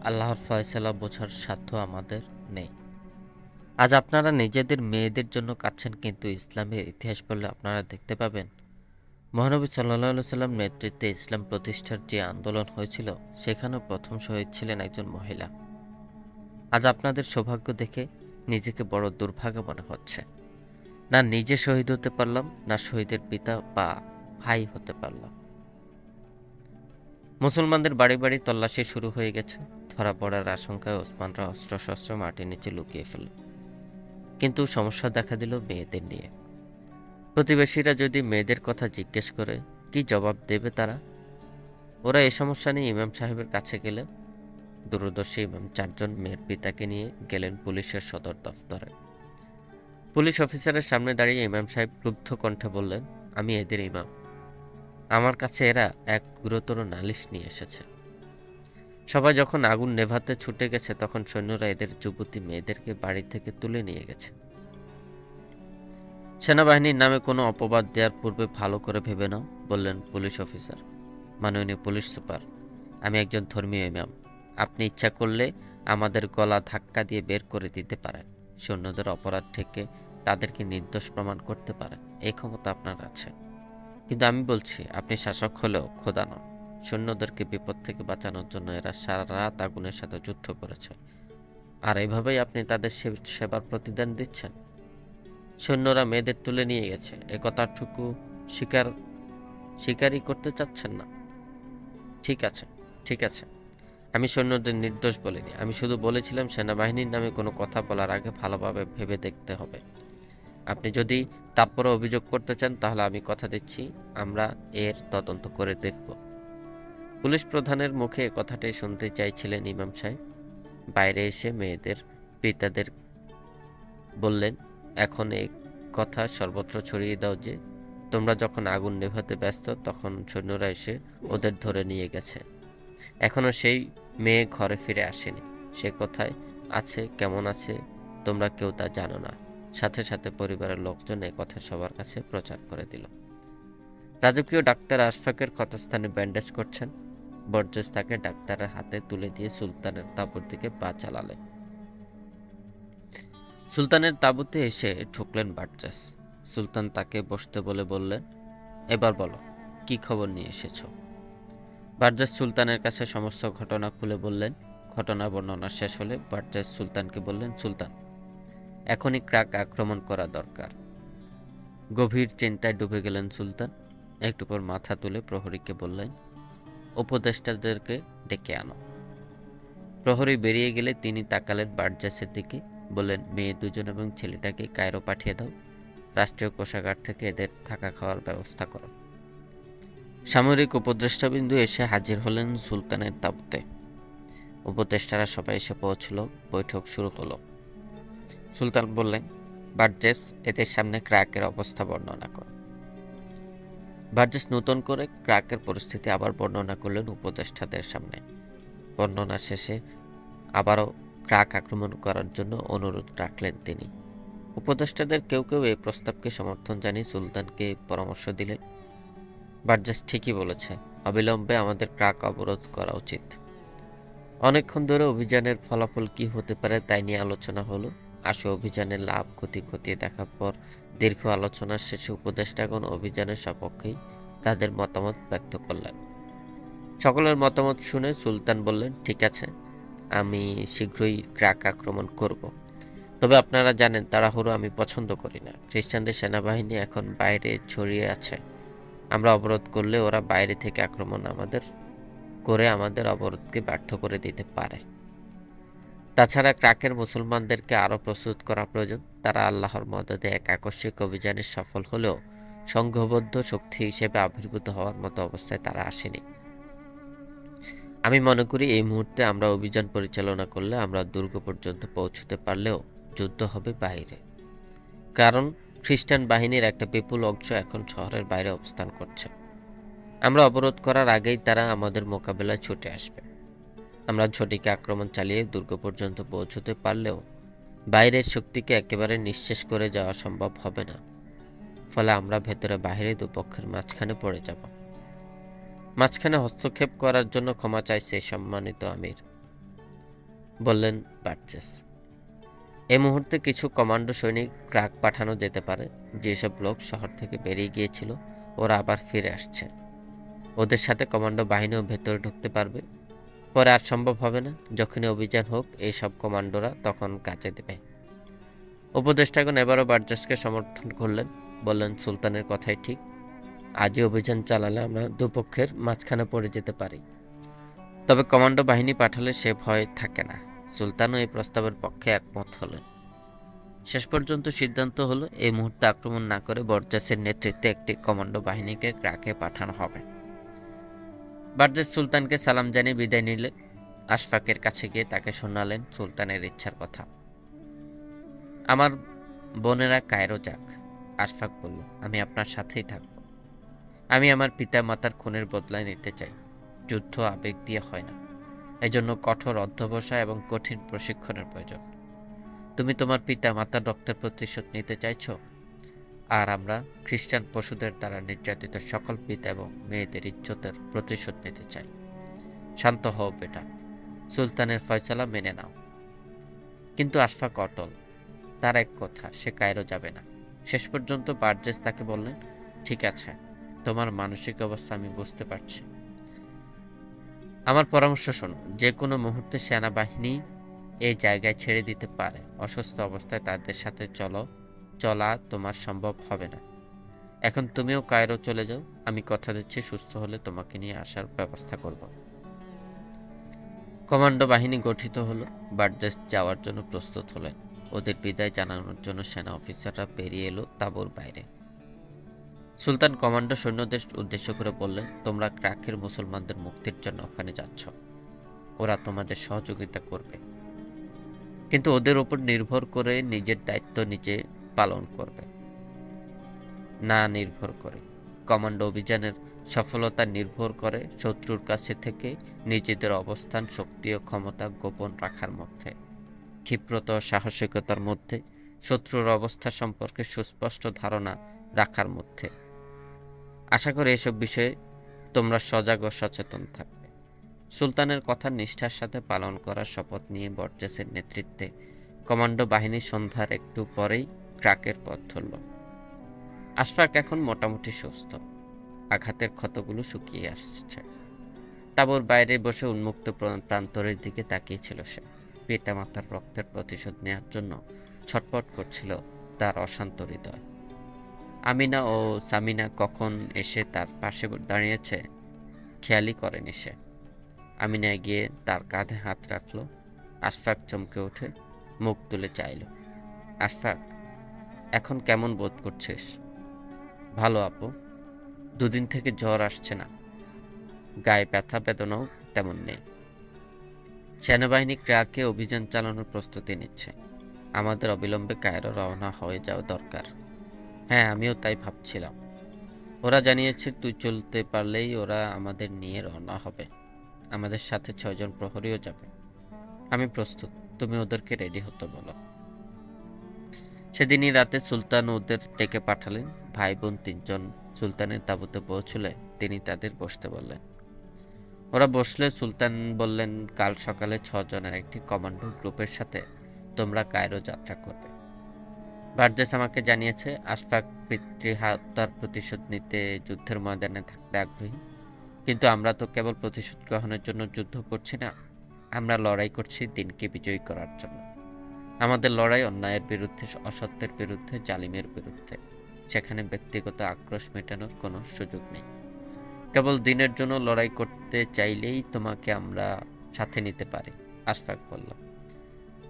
আল্লাহর ফয়সালা বোঝার সাধ্য আমাদের নেই। আজ আপনারা নিজেদের মেয়েদের জন্য কাঁদছেন, কিন্তু ইসলামের ইতিহাস পড়লে আপনারা দেখতে পাবেন মহানবী সাল্লাল্লাহু সাল্লাম নেতৃত্বে ইসলাম প্রতিষ্ঠার যে আন্দোলন হয়েছিল সেখানেও প্রথম শহীদ ছিলেন একজন মহিলা। আজ আপনাদের সৌভাগ্য দেখে নিজেকে বড় দুর্ভাগা মনে হচ্ছে। না নিজে শহীদ হতে পারলাম, না শহীদের পিতা বা ভাই হতে পারলাম। মুসলমানদের বাড়ি বাড়ি তল্লাশি শুরু হয়ে গেছে। ধরা পড়ার আশঙ্কায় ওসমানরা অস্ত্রশস্ত্র মাটির নিচে লুকিয়ে ফেলল। কিন্তু সমস্যা দেখা দিল মেয়েদের নিয়ে। প্রতিবেশীরা যদি মেয়েদের কথা জিজ্ঞেস করে কি জবাব দেবে তারা? ওরা এই সমস্যা নিয়ে ইমাম সাহেবের কাছে গেলে দূরদর্শী ইমাম 4 জন মেয়ের পিতাকে নিয়ে গেলেন পুলিশের সদর দফতরে। পুলিশ অফিসারের সামনে দাঁড়িয়ে ইমাম সাহেব ক্রুদ্ধ কণ্ঠে বললেন, আমি এদের ইমাম। আমার কাছে এরা এক গুরুতর নালিশ নিয়ে এসেছে। সবাই যখন আগুন নেভাতে ছুটে গেছে তখন সৈন্যরা এদের যুবতী মেয়েদেরকে বাড়ি থেকে তুলে নিয়ে গেছে। সেনাবাহিনীর নামে কোনো অপবাদ দেওয়ার পূর্বে ভালো করে ভেবে নাও, বললেন পুলিশ অফিসার। মাননীয় পুলিশ সুপার, আমি একজন ধর্মীয় ইমাম। আপনি ইচ্ছা করলে আমাদের গলা ধাক্কা দিয়ে বের করে দিতে পারেন। সৈন্যদের অপরাধ থেকে তাদেরকে নির্দোষ প্রমাণ করতে পারেন, এই ক্ষমতা আপনার আছে। কিন্তু আমি বলছি, আপনি শাসক হলেও খোদা নন। সৈন্যদেরকে বিপদ থেকে বাঁচানোর জন্য এরা সারা রাত আগুনের সাথে যুদ্ধ করেছে, আর এইভাবেই আপনি তাদের সেবার প্রতিদান দিচ্ছেন। সৈন্যরা মেয়েদের তুলে নিয়ে গেছে, এ কথাটুকু স্বীকারই করতে চাচ্ছেন না। ঠিক আছে, ঠিক আছে, আমি সৈন্যদের নির্দোষ বলিনি। আমি শুধু বলেছিলাম সেনাবাহিনীর নামে কোনো কথা বলার আগে ভালোভাবে ভেবে দেখতে হবে। আপনি যদি তারপরে অভিযোগ করতে চান তাহলে আমি কথা দিচ্ছি আমরা এর তদন্ত করে দেখব। পুলিশ প্রধানের মুখে এ কথাটাই শুনতে চাইছিলেন ইমাম সাহেব। বাইরে এসে মেয়েদের পিতাদের বললেন, এখন এই কথা সর্বত্র ছড়িয়ে দাও যে তোমরা যখন আগুন নেভাতে ব্যস্ত তখন সৈন্যরা এসে ওদের ধরে নিয়ে গেছে। এখনো সেই মেয়ে ঘরে ফিরে আসেনি। সে কোথায় আছে, কেমন আছে, তোমরা কেউ তা জানো না। সাথে সাথে পরিবারের লোকজন এ কথা সবার কাছে প্রচার করে দিল। রাজকীয় ডাক্তার আশফাকের ক্ষতস্থানে ব্যান্ডেজ করছেন। বর্জেস তাকে ডাক্তারের হাতে তুলে দিয়ে সুলতানের তাঁবুর দিকে পা চালালেন। সুলতানের তাঁবুতে এসে ঢুকলেন বার্জেস। সুলতান তাকে বসতে বলে বললেন, এবার বলো, কি খবর নিয়ে এসেছো? বার্জেস সুলতানের কাছে সমস্ত ঘটনা খুলে বললেন। ঘটনা বর্ণনা শেষ হলে বার্জেস সুলতানকে বললেন, সুলতান, এখনই ক্রাক আক্রমণ করা দরকার। গভীর চিন্তায় ডুবে গেলেন সুলতান। একটু পর মাথা তুলে প্রহরীকে বললেন, উপদেষ্টাদেরকে ডেকে আনো। প্রহরী বেরিয়ে গেলে তিনি তাকালেন বার্জেসের দিকে, বললেন, মেয়ে দুজন এবং ছেলেটাকে কায়রো পাঠিয়ে দাও। রাষ্ট্রীয় কোষাগার থেকে এদের থাকা খাওয়ার ব্যবস্থা করো। সামরিক উপদেষ্টাবিন্দু এসে হাজির হলেন সুলতানের তাঁবুতে। উপদেষ্টারা সবাই এসে পৌঁছল। বৈঠক শুরু হলো। সুলতান বললেন, বার্জেস, এদের সামনে ক্রাকের অবস্থা বর্ণনা করো। বার্জেস নতুন করে ক্রাকের পরিস্থিতি আবার বর্ণনা করলেন উপদেষ্টাদের সামনে। বর্ণনা শেষে আবারও ক্রাক আক্রমণ করার জন্য অনুরোধ রাখলেন তিনি। উপদেষ্টাদের কেউ কেউ এই প্রস্তাবকে সমর্থন জানিয়ে সুলতানকে পরামর্শ দিলেন, বার্জেস ঠিকই বলেছে, অবিলম্বে আমাদের ক্রাক অবরোধ করা উচিত। অনেকক্ষণ ধরে অভিযানের ফলাফল কি হতে পারে তাই নিয়ে আলোচনা হলো। আসু অভিযানের লাভ ক্ষতি খতিয়ে দেখার পর দীর্ঘ আলোচনার শেষে উপদেষ্টাগণ অভিযানের সপক্ষেই তাদের মতামত ব্যক্ত করলেন। সকলের মতামত শুনে সুলতান বললেন, ঠিক আছে, আমি শীঘ্রই ক্রাক আক্রমণ করব। তবে আপনারা জানেন তাড়াহুড়ো আমি পছন্দ করি না। খ্রিস্টানদের সেনাবাহিনী এখন বাইরে ছড়িয়ে আছে। আমরা অবরোধ করলে ওরা বাইরে থেকে আক্রমণ আমাদের অবরোধকে ব্যর্থ করে দিতে পারে। তাছাড়া ক্রাকের মুসলমানদেরকে আরও প্রস্তুত করা প্রয়োজন। তারা আল্লাহর মদদে এক আকস্মিক অভিযানে সফল হলেও সংঘবদ্ধ শক্তি হিসেবে আবির্ভূত হওয়ার মতো অবস্থায় তারা আসেনি। আমি মনে করি এই মুহূর্তে আমরা অভিযান পরিচালনা করলে আমরা দুর্গ পর্যন্ত পৌঁছতে পারলেও যুদ্ধ হবে বাইরে। কারণ খ্রিস্টান বাহিনীর একটা বিপুল অংশ এখন শহরের বাইরে অবস্থান করছে। আমরা অবরোধ করার আগেই তারা আমাদের মোকাবেলায় ছুটে আসবে। আমরা ঝটিকা আক্রমণ চালিয়ে দুর্গ পর্যন্ত পৌঁছতে পারলেও বাইরের শক্তিকে একেবারে নিঃশেষ করে যাওয়া সম্ভব হবে না। ফলে আমরা ভেতরে বাইরে দুপক্ষের মাঝখানে পড়ে যাব। মাঝখানে হস্তক্ষেপ করার জন্য ক্ষমা চাইছে সম্মানিত আমির, বললেন বার্জেস। এই মুহূর্তে কিছু কমান্ডো সৈনিক ক্রাক পাঠানো যেতে পারে। যেসব লোক শহর থেকে বেরিয়ে গিয়েছিল ওরা আবার ফিরে আসছে। ওদের সাথে কমান্ডো বাহিনীও ভেতরে ঢুকতে পারবে। পরে আর সম্ভব হবে না। যখনই অভিযান হোক এই সব কমান্ডোরা তখন কাজে দেবে। উপদেষ্টাগণ এবারও বার্জেসকে সমর্থন করলেন, বললেন, সুলতানের কথাই ঠিক। আজই অভিযান চালালে আমরা দুপক্ষের মাঝখানে পড়ে যেতে পারি। তবে কমান্ডো বাহিনী পাঠালে সে ভয় থাকে না। সুলতানও এই প্রস্তাবের পক্ষে একমত হলেন। শেষ পর্যন্ত সিদ্ধান্ত হলো এই মুহূর্তে আক্রমণ না করে বরজাসের নেতৃত্বে একটি কমান্ডো বাহিনীকে ক্রাকে পাঠানো হবে। বারজাস সুলতানকে সালাম জানিয়ে বিদায় নিলে আশফাকের কাছে গিয়ে তাকে শোনালেন সুলতানের ইচ্ছার কথা। আমার বোনেরা কায়রো যাক। আশফাক বলল, আমি আপনার সাথেই থাকব। আমি আমার পিতা মাতার খুনের বদলায় নিতে চাই। যুদ্ধ আবেগ দিয়ে হয় না, এজন্য কঠোর অধ্যবসায় এবং কঠিন প্রশিক্ষণের প্রয়োজন। তুমি তোমার পিতা মাতার রক্তের প্রতিশোধ নিতে চাইছো, আর আমরা খ্রিস্টান পশুদের দ্বারা নির্যাতিত সকল পিতা এবং মেয়েদের ইজ্জতের প্রতিশোধ নিতে চাই। শান্ত হও বেটা, সুলতানের ফয়সালা মেনে নাও। কিন্তু আশফাক অটল। তার এক কথা, সে কায়রো যাবে না। শেষ পর্যন্ত বারজেস তাকে বললেন, ঠিক আছে, তোমার মানসিক অবস্থা আমি বুঝতে পারছি। আমার পরামর্শ শোনো, যে কোনো মুহূর্তে সেনাবাহিনী এই জায়গায় ছেড়ে দিতে পারে। অসুস্থ অবস্থায় তাদের সাথে চলা তোমার সম্ভব হবে না। এখন তুমিও কায়রো চলে যাও। আমি কথা দিচ্ছি, সুস্থ হলে তোমাকে নিয়ে আসার ব্যবস্থা করব। কমান্ডো বাহিনী গঠিত হলো। বারজেস যাওয়ার জন্য প্রস্তুত হলেন। ওদের বিদায় জানানোর জন্য সেনা অফিসাররা বেরিয়ে এলো তাঁবুর বাইরে। সুলতান কমান্ডো সৈন্যদের উদ্দেশ্য করে বললেন, তোমরা ক্রাকের মুসলমানদের মুক্তির জন্য ওখানে যাচ্ছ। ওরা তোমাদের সহযোগিতা করবে, কিন্তু ওদের উপর নির্ভর করে নিজের দায়িত্ব নিজে পালন করবে না নির্ভর করে। কমান্ডো অভিযানের সফলতা নির্ভর করে শত্রুর কাছে থেকে নিজেদের অবস্থান, শক্তি ও ক্ষমতা গোপন রাখার মধ্যে, ক্ষিপ্রতা ও সাহসিকতার মধ্যে, শত্রুর অবস্থা সম্পর্কে সুস্পষ্ট ধারণা রাখার মধ্যে। আশা করি এসব বিষয়ে তোমরা সজাগ ও সচেতন থাকবে। সুলতানের কথা নিষ্ঠার সাথে পালন করার শপথ নিয়ে বরজেসের নেতৃত্বে কমান্ডো বাহিনী সন্ধ্যার একটু পরেই ক্রাকের পথ ধরল। আশফাক এখন মোটামুটি সুস্থ, আঘাতের ক্ষতগুলো শুকিয়ে আসছে। তাঁবুর বাইরে বসে উন্মুক্ত প্রান্তরের দিকে তাকিয়েছিল সে। পিতামাতার রক্তের প্রতিশোধ নেওয়ার জন্য ছটপট করছিল তার অশান্ত হৃদয়। আমিনা ও সামিনা কখন এসে তার পাশে দাঁড়িয়েছে খেয়ালই করেনি সে। আমিনা গিয়ে তার কাঁধে হাত রাখলো। আশফাক চমকে উঠে মুখ তুলে চাইল। আশফাক, এখন কেমন বোধ করছিস? ভালো আপু, দুদিন থেকে জ্বর আসছে না, গায়ে ব্যথা বেদনাও তেমন নেই। সেনাবাহিনী ক্রাকে অভিযান চালানোর প্রস্তুতি নিচ্ছে। আমাদের অবিলম্বে কায়রো রওনা হয়ে যাওয়া দরকার। হ্যাঁ, আমিও তাই ভাবছিলাম। ওরা জানিয়েছে তুই চলতে পারলেই ওরা আমাদের নিয়ে রওনা হবে। আমাদের সাথে 6 জন প্রহরীও যাবে। আমি প্রস্তুত, তুমি ওদেরকে রেডি হতে বলো। সেদিনই রাতে সুলতান ওদের ডেকে পাঠালেন। ভাই বোন 3 জন সুলতানের তাঁবুতে পৌঁছলে তিনি তাদের বসতে বললেন। ওরা বসলে সুলতান বললেন, কাল সকালে 6 জনের একটি কমান্ডো গ্রুপের সাথে তোমরা কায়রো যাত্রা করবে। বারজেস আমাকে জানিয়েছে আশফাক পিতৃহত্যার প্রতিশোধ নিতে যুদ্ধের ময়দানে থাকতে আগ্রহী। কিন্তু আমরা তো কেবল প্রতিশোধ গ্রহণের জন্য যুদ্ধ করছি না, আমরা লড়াই করছি দিনকে বিজয়ী করার জন্য। আমাদের লড়াই অন্যায়ের বিরুদ্ধে, অসত্যের বিরুদ্ধে, জালিমের বিরুদ্ধে। সেখানে ব্যক্তিগত আক্রোশ মেটানোর কোনো সুযোগ নেই। কেবল দিনের জন্য লড়াই করতে চাইলেই তোমাকে আমরা সাথে নিতে পারি। আশফাক বলল,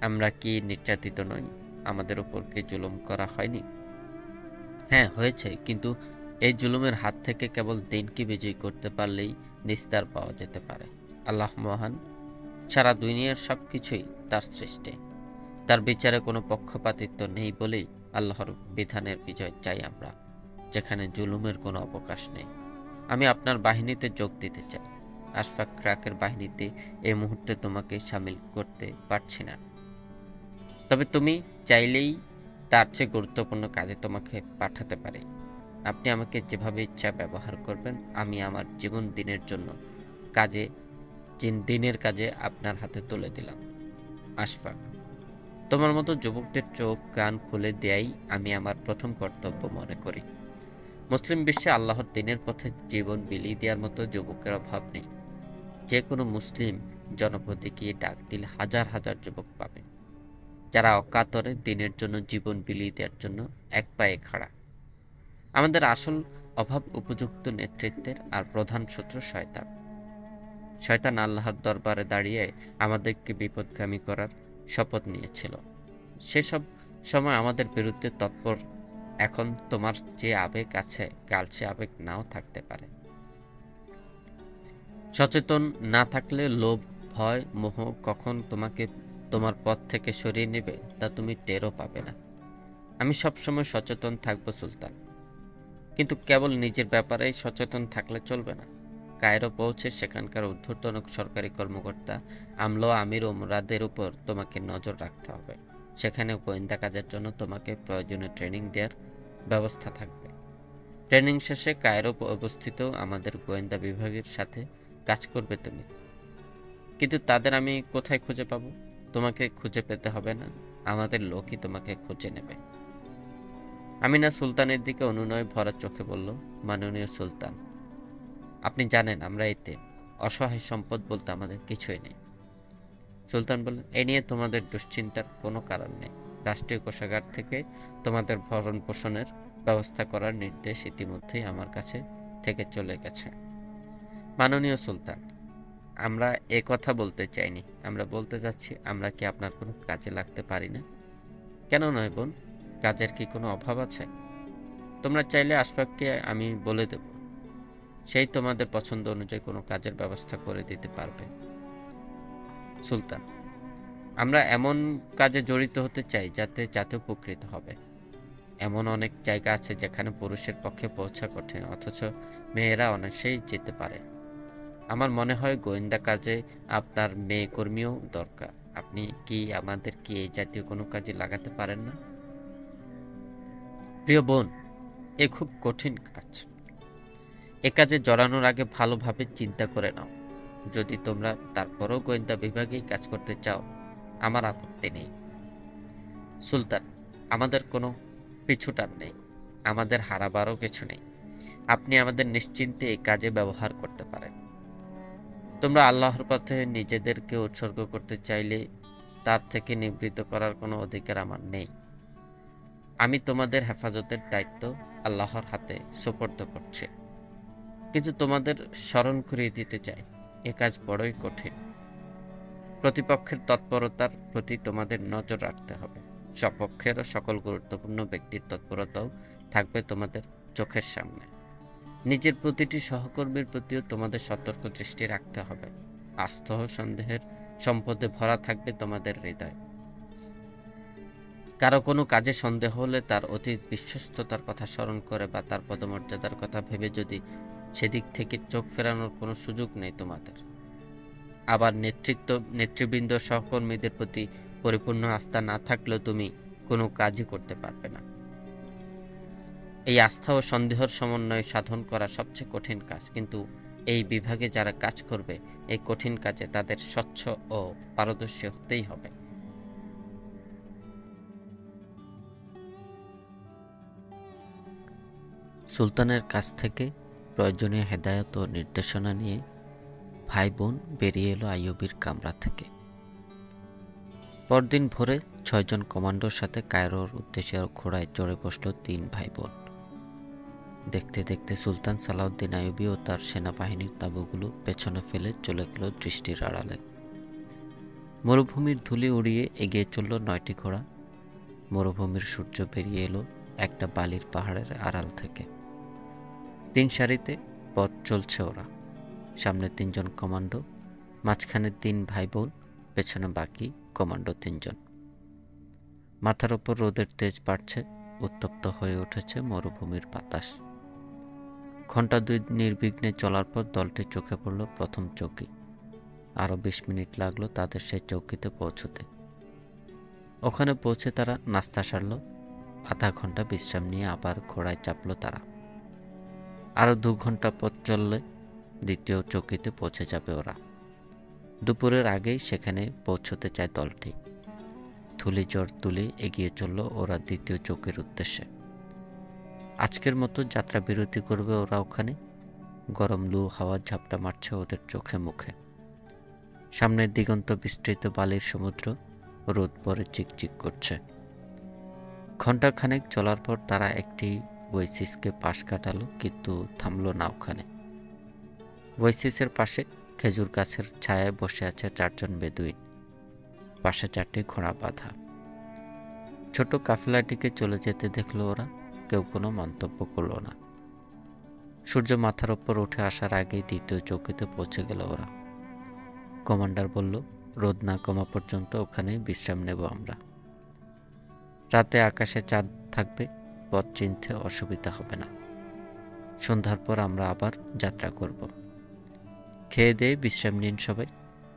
আমরা কি নির্যাতিত নই? আমাদের উপর কি জুলুম করা হয়নি? হ্যাঁ হয়েছে, কিন্তু এই জুলুমের হাত থেকে কেবল দিনকে বিজয়ী করতে পারলেই নিস্তার পাওয়া যেতে পারে। আল্লাহ মহান, সারা দুনিয়ার সবকিছুই তার সৃষ্টি। তার বিচারে কোনো পক্ষপাতিত্ব নেই বলেই আল্লাহর বিধানের বিজয় চাই আমরা, যেখানে জুলুমের কোনো অবকাশ নেই। আমি আপনার বাহিনীতে যোগ দিতে চাই। আশফাক ক্রাকের বাহিনীতে এই মুহূর্তে তোমাকে সামিল করতে পারছি না, তবে তুমি চাইলেই তার চেয়ে গুরুত্বপূর্ণ কাজে তোমাকে পাঠাতে পারি। আপনি আমাকে যেভাবে ইচ্ছা ব্যবহার করবেন। আমি আমার জীবন দিনের কাজে আপনার হাতে তুলে দিলাম। আশফাক, তোমার মতো যুবকদের চোখ কান খুলে দেয়াই আমি আমার প্রথম কর্তব্য মনে করি। মুসলিম বিশ্বে আল্লাহর দিনের পথে জীবন বিলিয়ে দেওয়ার মতো যুবকের অভাব নেই। যে কোনো মুসলিম জনপদে গিয়ে ডাক দিলে হাজার হাজার যুবক পাবে, যারা অকাতরে দিনের জন্য জীবন বিলিয়ে দেওয়ার জন্য এক পায়ে খাড়া। আমাদের আসল অভাব উপযুক্ত নেতৃত্বের, আর প্রধান শত্রু শয়তান। শয়তান আল্লাহর দরবারে দাঁড়িয়ে আমাদেরকে বিপদগামী করার শপথ নিয়েছিল। সেসব সময় আমাদের বিরুদ্ধে তৎপর। এখন তোমার যে আবেগ আছে, কাল সে আবেগ নাও থাকতে পারে। সচেতন না থাকলে লোভ, ভয়, মোহ কখন তোমাকে তোমার পথ থেকে সরিয়ে নেবে তা তুমি টেরও পাবে না। আমি সবসময় সচেতন থাকবো সুলতান, কিন্তু কেবল নিজের ব্যাপারেই সচেতন থাকলে চলবে না। কায়রো পৌঁছে সেখানকার ঊর্ধ্বতন সরকারি কর্মকর্তা, আমলা, আমির ওমরাদের উপর তোমাকে নজর রাখতে হবে। সেখানে গোয়েন্দা কাজের জন্য তোমাকে প্রয়োজনীয় ট্রেনিং দেওয়ার ব্যবস্থা থাকবে। ট্রেনিং শেষে কায়রো অবস্থিত আমাদের গোয়েন্দা বিভাগের সাথে কাজ করবে তুমি। কিন্তু তাদের আমি কোথায় খুঁজে পাবো? তোমাকে খুঁজে পেতে হবে না, আমাদের লোকই তোমাকে খুঁজে নেবে। আমিনা সুলতানের দিকে অনুনয় ভরা চোখে বলল, মাননীয় সুলতান, আপনি জানেন আমরা এতে অসহায় সম্পদ বলতে আমাদের কিছুই নেই। সুলতান বললেন, এ নিয়ে তোমাদের দুশ্চিন্তার কোনো কারণ নেই। রাষ্ট্রীয় কোষাগার থেকে তোমাদের ভরণ পোষণের ব্যবস্থা করার নির্দেশ ইতিমধ্যেই আমার কাছে থেকে চলে গেছে। মাননীয় সুলতান, আমরা এ কথা বলতে চাইনি, আমরা বলতে যাচ্ছি আমরা কি আপনার কোনো কাজে লাগতে পারি না? কেন নয় বোন, কাজের কি কোনো অভাব আছে? তোমরা চাইলে আশফাককে আমি বলে দেব, সেই তোমাদের পছন্দ অনুযায়ী কোনো কাজের ব্যবস্থা করে দিতে পারবে। সুলতান, আমরা এমন কাজে জড়িত হতে চাই যাতে উপকৃত হবে। এমন অনেক জায়গা আছে যেখানে পুরুষের পক্ষে পৌঁছা কঠিন, অথচ মেয়েরা অনায়াসেই যেতে পারে। আমার মনে হয় গোয়েন্দা কাজে আপনার মেয়ে কর্মীও দরকার। আপনি কি আমাদের কি এই জাতীয় কোনো কাজে লাগাতে পারেন না? প্রিয় বোন, এ খুব কঠিন কাজ। এ কাজে জড়ানোর আগে ভালোভাবে চিন্তা করে নাও। যদি তোমরা তারপরও গোয়েন্দা বিভাগেই কাজ করতে চাও, আমার আপত্তি নেই। সুলতান, আমাদের কোনো পিছুটান নেই, আমাদের হারাবারও কিছু নেই। আপনি আমাদের নিশ্চিন্তে এই কাজে ব্যবহার করতে পারেন। তোমরা আল্লাহর পথে নিজেদেরকে উৎসর্গ করতে চাইলে তার থেকে নিবৃত্ত করার কোনো অধিকার আমার নেই। আমি তোমাদের হেফাজতের দায়িত্ব আল্লাহর হাতে সোপর্দ করছি, কিন্তু তোমাদের স্মরণ করিয়ে দিতে চাই, এ কাজ বড়ই কঠিন। প্রতিপক্ষের তৎপরতার প্রতি তোমাদের নজর রাখতে হবে। সপক্ষের ও সকল গুরুত্বপূর্ণ ব্যক্তির তৎপরতাও থাকবে তোমাদের চোখের সামনে। নিজের প্রতিটি সহকর্মীর প্রতিও তোমাদের সতর্ক দৃষ্টি রাখতে হবে। আস্থা ও সন্দেহের সম্পদে ভরা থাকবে তোমাদের হৃদয়। কারো কোনো কাজে সন্দেহ হলে তার অতীত বিশ্বস্ততার কথা স্মরণ করে বা তার পদমর্যাদার কথা ভেবে যদি সেদিক থেকে চোখ ফেরানোর কোনো সুযোগ নেই তোমাদের। আবার নেতৃবৃন্দ সহকর্মীদের প্রতি পরিপূর্ণ আস্থা না থাকলেও তুমি কোনো কাজই করতে পারবে না। এই আস্থা ও সন্দেহের সমন্বয় সাধন করা সবচেয়ে কঠিন কাজ, কিন্তু এই বিভাগে যারা কাজ করবে এই কঠিন কাজে তাদের স্বচ্ছ ও পারদর্শী হতেই হবে। সুলতানের কাছ থেকে প্রয়োজনীয় হেদায়েত ও নির্দেশনা নিয়ে ভাই বোন বেরিয়ে এলো আইয়ুবের কামরা থেকে। পরদিন ভোরে 6 জন কমান্ডোর সাথে কায়রোর উদ্দেশ্যে ঘোড়ায় চড়ে বসল 3 ভাই বোন। দেখতে দেখতে সুলতান সালাউদ্দিন আইয়ুবী ও তার সেনাবাহিনীর তাঁবুগুলো পেছনে ফেলে চলে গেল দৃষ্টির আড়ালে। মরুভূমির ধুলি উড়িয়ে এগিয়ে চলল 9টি ঘোড়া। মরুভূমির সূর্য বেরিয়ে এলো একটা বালির পাহাড়ের আড়াল থেকে। 3 সারিতে পথ চলছে ওরা। সামনে 3 জন কমান্ডো, মাঝখানে 3 ভাই বোন, পেছনে বাকি কমান্ডো 3 জন। মাথার ওপর রোদের তেজ বাড়ছে, উত্তপ্ত হয়ে উঠেছে মরুভূমির বাতাস। ঘন্টা 2 নির্বিঘ্নে চলার পর দলটি চোখে পড়ল প্রথম চৌকি। আরও 20 মিনিট লাগলো তাদের সেই চৌকিতে পৌঁছতে। ওখানে পৌঁছে তারা নাস্তা সারল। আধা ঘন্টা বিশ্রাম নিয়ে আবার ঘোড়ায় চাপল তারা। আরও 2 ঘন্টা পথ চললে দ্বিতীয় চৌকিতে পৌঁছে যাবে ওরা। দুপুরের আগেই সেখানে পৌঁছতে চায় দলটি। ধুলিঝড় তুলে এগিয়ে চলল ওরা দ্বিতীয় চৌকির উদ্দেশ্যে। আজকের মতো যাত্রা বিরতি করবে ওরা ওখানে। গরম লু হাওয়া ঝাপটা মারছে ওদের চোখে মুখে। সামনের দিগন্ত বিস্তৃত বালির সমুদ্র, রোদ পরে চিকচিক করছে। ঘণ্টাখানেক চলার পর তারা একটি ওয়েসিসকে পাশ কাটালো, কিন্তু থামলো না ওখানে। ওয়েসিসের পাশে খেজুর গাছের ছায়ায় বসে আছে 4 জন বেদুইন, পাশে 4টি ঘোড়া বাঁধা। ছোট কাফেলাটিকে চলে যেতে দেখলো ওরা, কেউ কোনো মন্তব্য করলো না। সূর্য মাথার ওপর উঠে আসার আগেই দ্বিতীয় চৌকিতে পৌঁছে গেল ওরা। কমান্ডার বলল, রোদ না কমা পর্যন্ত ওখানেই বিশ্রাম নেব আমরা। রাতে আকাশে চাঁদ থাকবে, পথ চিনতে অসুবিধা হবে না। সন্ধ্যার পর আমরা আবার যাত্রা করব। খেয়ে দিয়ে বিশ্রাম নিন সবাই,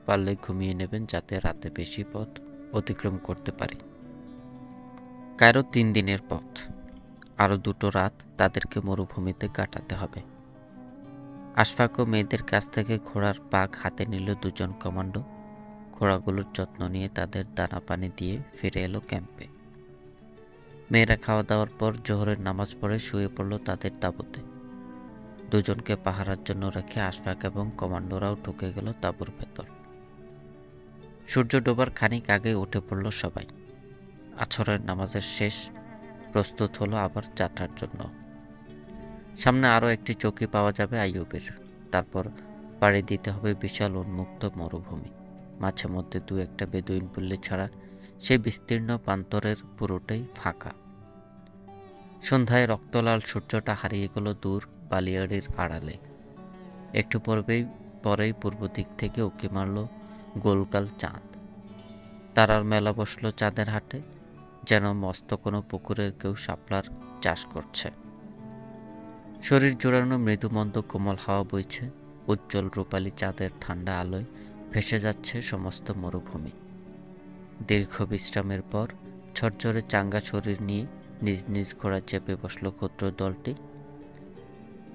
পারলে ঘুমিয়ে নেবেন যাতে রাতে বেশি পথ অতিক্রম করতে পারি। কায়রো 3 দিনের পথ, আরও 2টো রাত তাদেরকে মরুভূমিতে কাটাতে হবে। আশফাক ও মেয়েদের কাছ থেকে ঘোড়ার পাক হাতে নিল 2 জন কমান্ডো। ঘোড়াগুলোর যত্ন নিয়ে তাদের দানা পানি দিয়ে ফিরে এলো ক্যাম্পে। মেয়েরা খাওয়া দাওয়ার পর জোহরের নামাজ পড়ে শুয়ে পড়ল তাদের তাঁবুতে। 2 জনকে পাহারার জন্য রেখে আশফাক এবং কমান্ডোরাও ঢুকে গেল তাঁবুর ভেতর। সূর্য ডোবার খানিক আগে উঠে পড়ল সবাই। আছরের নামাজের শেষ, প্রস্তুত হলো আবার যাত্রার জন্য। সামনে আরও একটি চৌকি পাওয়া যাবে আইয়ুবের। তারপর পাড়ি দিতে হবে বিশাল উন্মুক্ত মরুভূমি। মাঝে মধ্যে 2-1টা বেদুইন পল্লী ছাড়া সেই বিস্তীর্ণ প্রান্তরের পুরোটাই ফাঁকা। সন্ধ্যায় রক্তলাল সূর্যটা হারিয়ে গেল দূর বালিয়াড়ির আড়ালে। একটু পরেই পূর্ব দিক থেকে উঁকি মারল গোলগাল চাঁদ। তারার মেলা বসলো চাঁদের হাটে, যেন মস্ত কোনো পুকুরের কেউ শাপলার চাষ করছে। শরীর জোড়ানো মৃদুমন্দ কোমল হাওয়া বইছে, উজ্জ্বল রূপালী চাঁদের ঠান্ডা আলোয় ভেসে যাচ্ছে সমস্ত মরুভূমি। দীর্ঘ বিশ্রামের পর ঝরঝরে চাঙ্গা শরীর নিয়ে নিজ নিজ ঘোড়া চেপে বসল ক্ষুদ্র দলটি।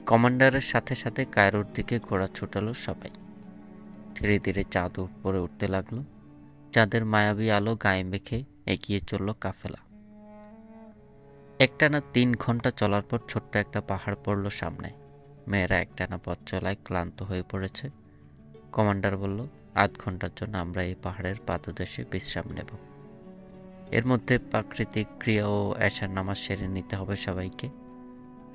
কমান্ডারের সাথে সাথে কায়রোর দিকে ঘোড়া ছুটালো সবাই। ধীরে ধীরে চাঁদ উপরে উঠতে লাগলো। চাঁদের মায়াবী আলো গায়ে মেখে এগিয়ে চলল কাফেলা। একটানা 3 ঘন্টা চলার পর ছোট্ট একটা পাহাড় পড়ল সামনে। মেয়েরা একটানা পথ চলায় ক্লান্ত হয়ে পড়েছে। কমান্ডার বলল, 8 ঘন্টার জন্য আমরা এই পাহাড়ের পাদদেশে বিশ্রাম নেব। এর মধ্যে প্রাকৃতিক ক্রিয়া ও এশার নামাজ সেরে নিতে হবে সবাইকে।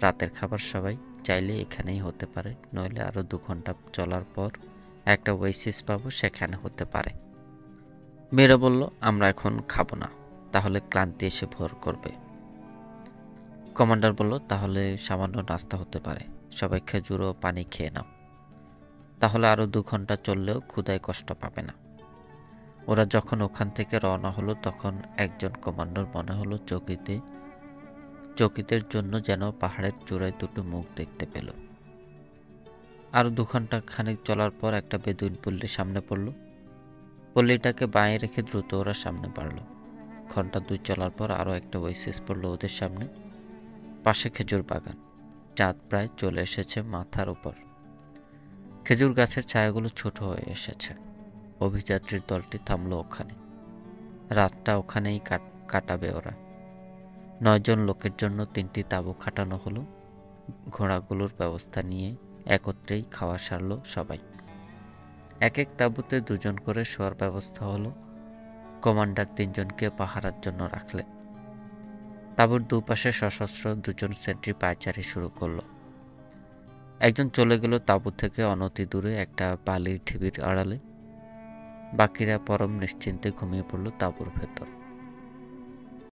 রাতের খাবার সবাই চাইলে এখানেই হতে পারে, নইলে আরও 2 ঘন্টা চলার পর একটা ওয়েসিস পাবো, সেখানে হতে পারে। মেয়েরা বলল, আমরা এখন খাবো না, তাহলে ক্লান্তি এসে ভর করবে। কমান্ডার বলল, তাহলে সামান্য নাস্তা হতে পারে, সবাই খেজুর ও পানি খেয়ে নাও, তাহলে আরও 2 ঘন্টা চললেও ক্ষুধায় কষ্ট পাবে না। ওরা যখন ওখান থেকে রওনা হলো তখন একজন কমান্ডার মনে হলো চকিতের জন্য যেন পাহাড়ের চূড়ায় 2টো মুখ দেখতে পেল। আরও 2 ঘন্টা খানিক চলার পর একটা বেদুইন পল্লী সামনে পড়ল। পল্লীটাকে বাঁয়ে রেখে দ্রুত ওরা সামনে বাড়ল। ঘন্টা 2 চলার পর আরও একটা ওয়েসিস পড়ল ওদের সামনে। পাশে খেজুর বাগান, চাঁদ প্রায় চলে এসেছে মাথার উপর। খেজুর গাছের ছায়াগুলো ছোট হয়ে এসেছে। অভিযাত্রীর দলটি থামলো ওখানে। রাতটা ওখানেই কাটাবে ওরা। 9 জন লোকের জন্য 3টি তাঁবু খাটানো হলো। ঘোড়াগুলোর ব্যবস্থা নিয়ে একত্রেই খাওয়া সারলো সবাই। এক এক তাঁবুতে 2 জন করে শোয়ার ব্যবস্থা হলো। কমান্ডার 3 জনকে পাহারার জন্য রাখলেন। তাঁবুর দুপাশে সশস্ত্র 2 জন সেন্ট্রি পায়চারি শুরু করলো। একজন চলে গেল তাঁবু থেকে অনতি দূরে একটা বালির ঢিবির আড়ালে। বাকিরা পরম নিশ্চিন্তে ঘুমিয়ে পড়ল তাঁবুর ভেতর।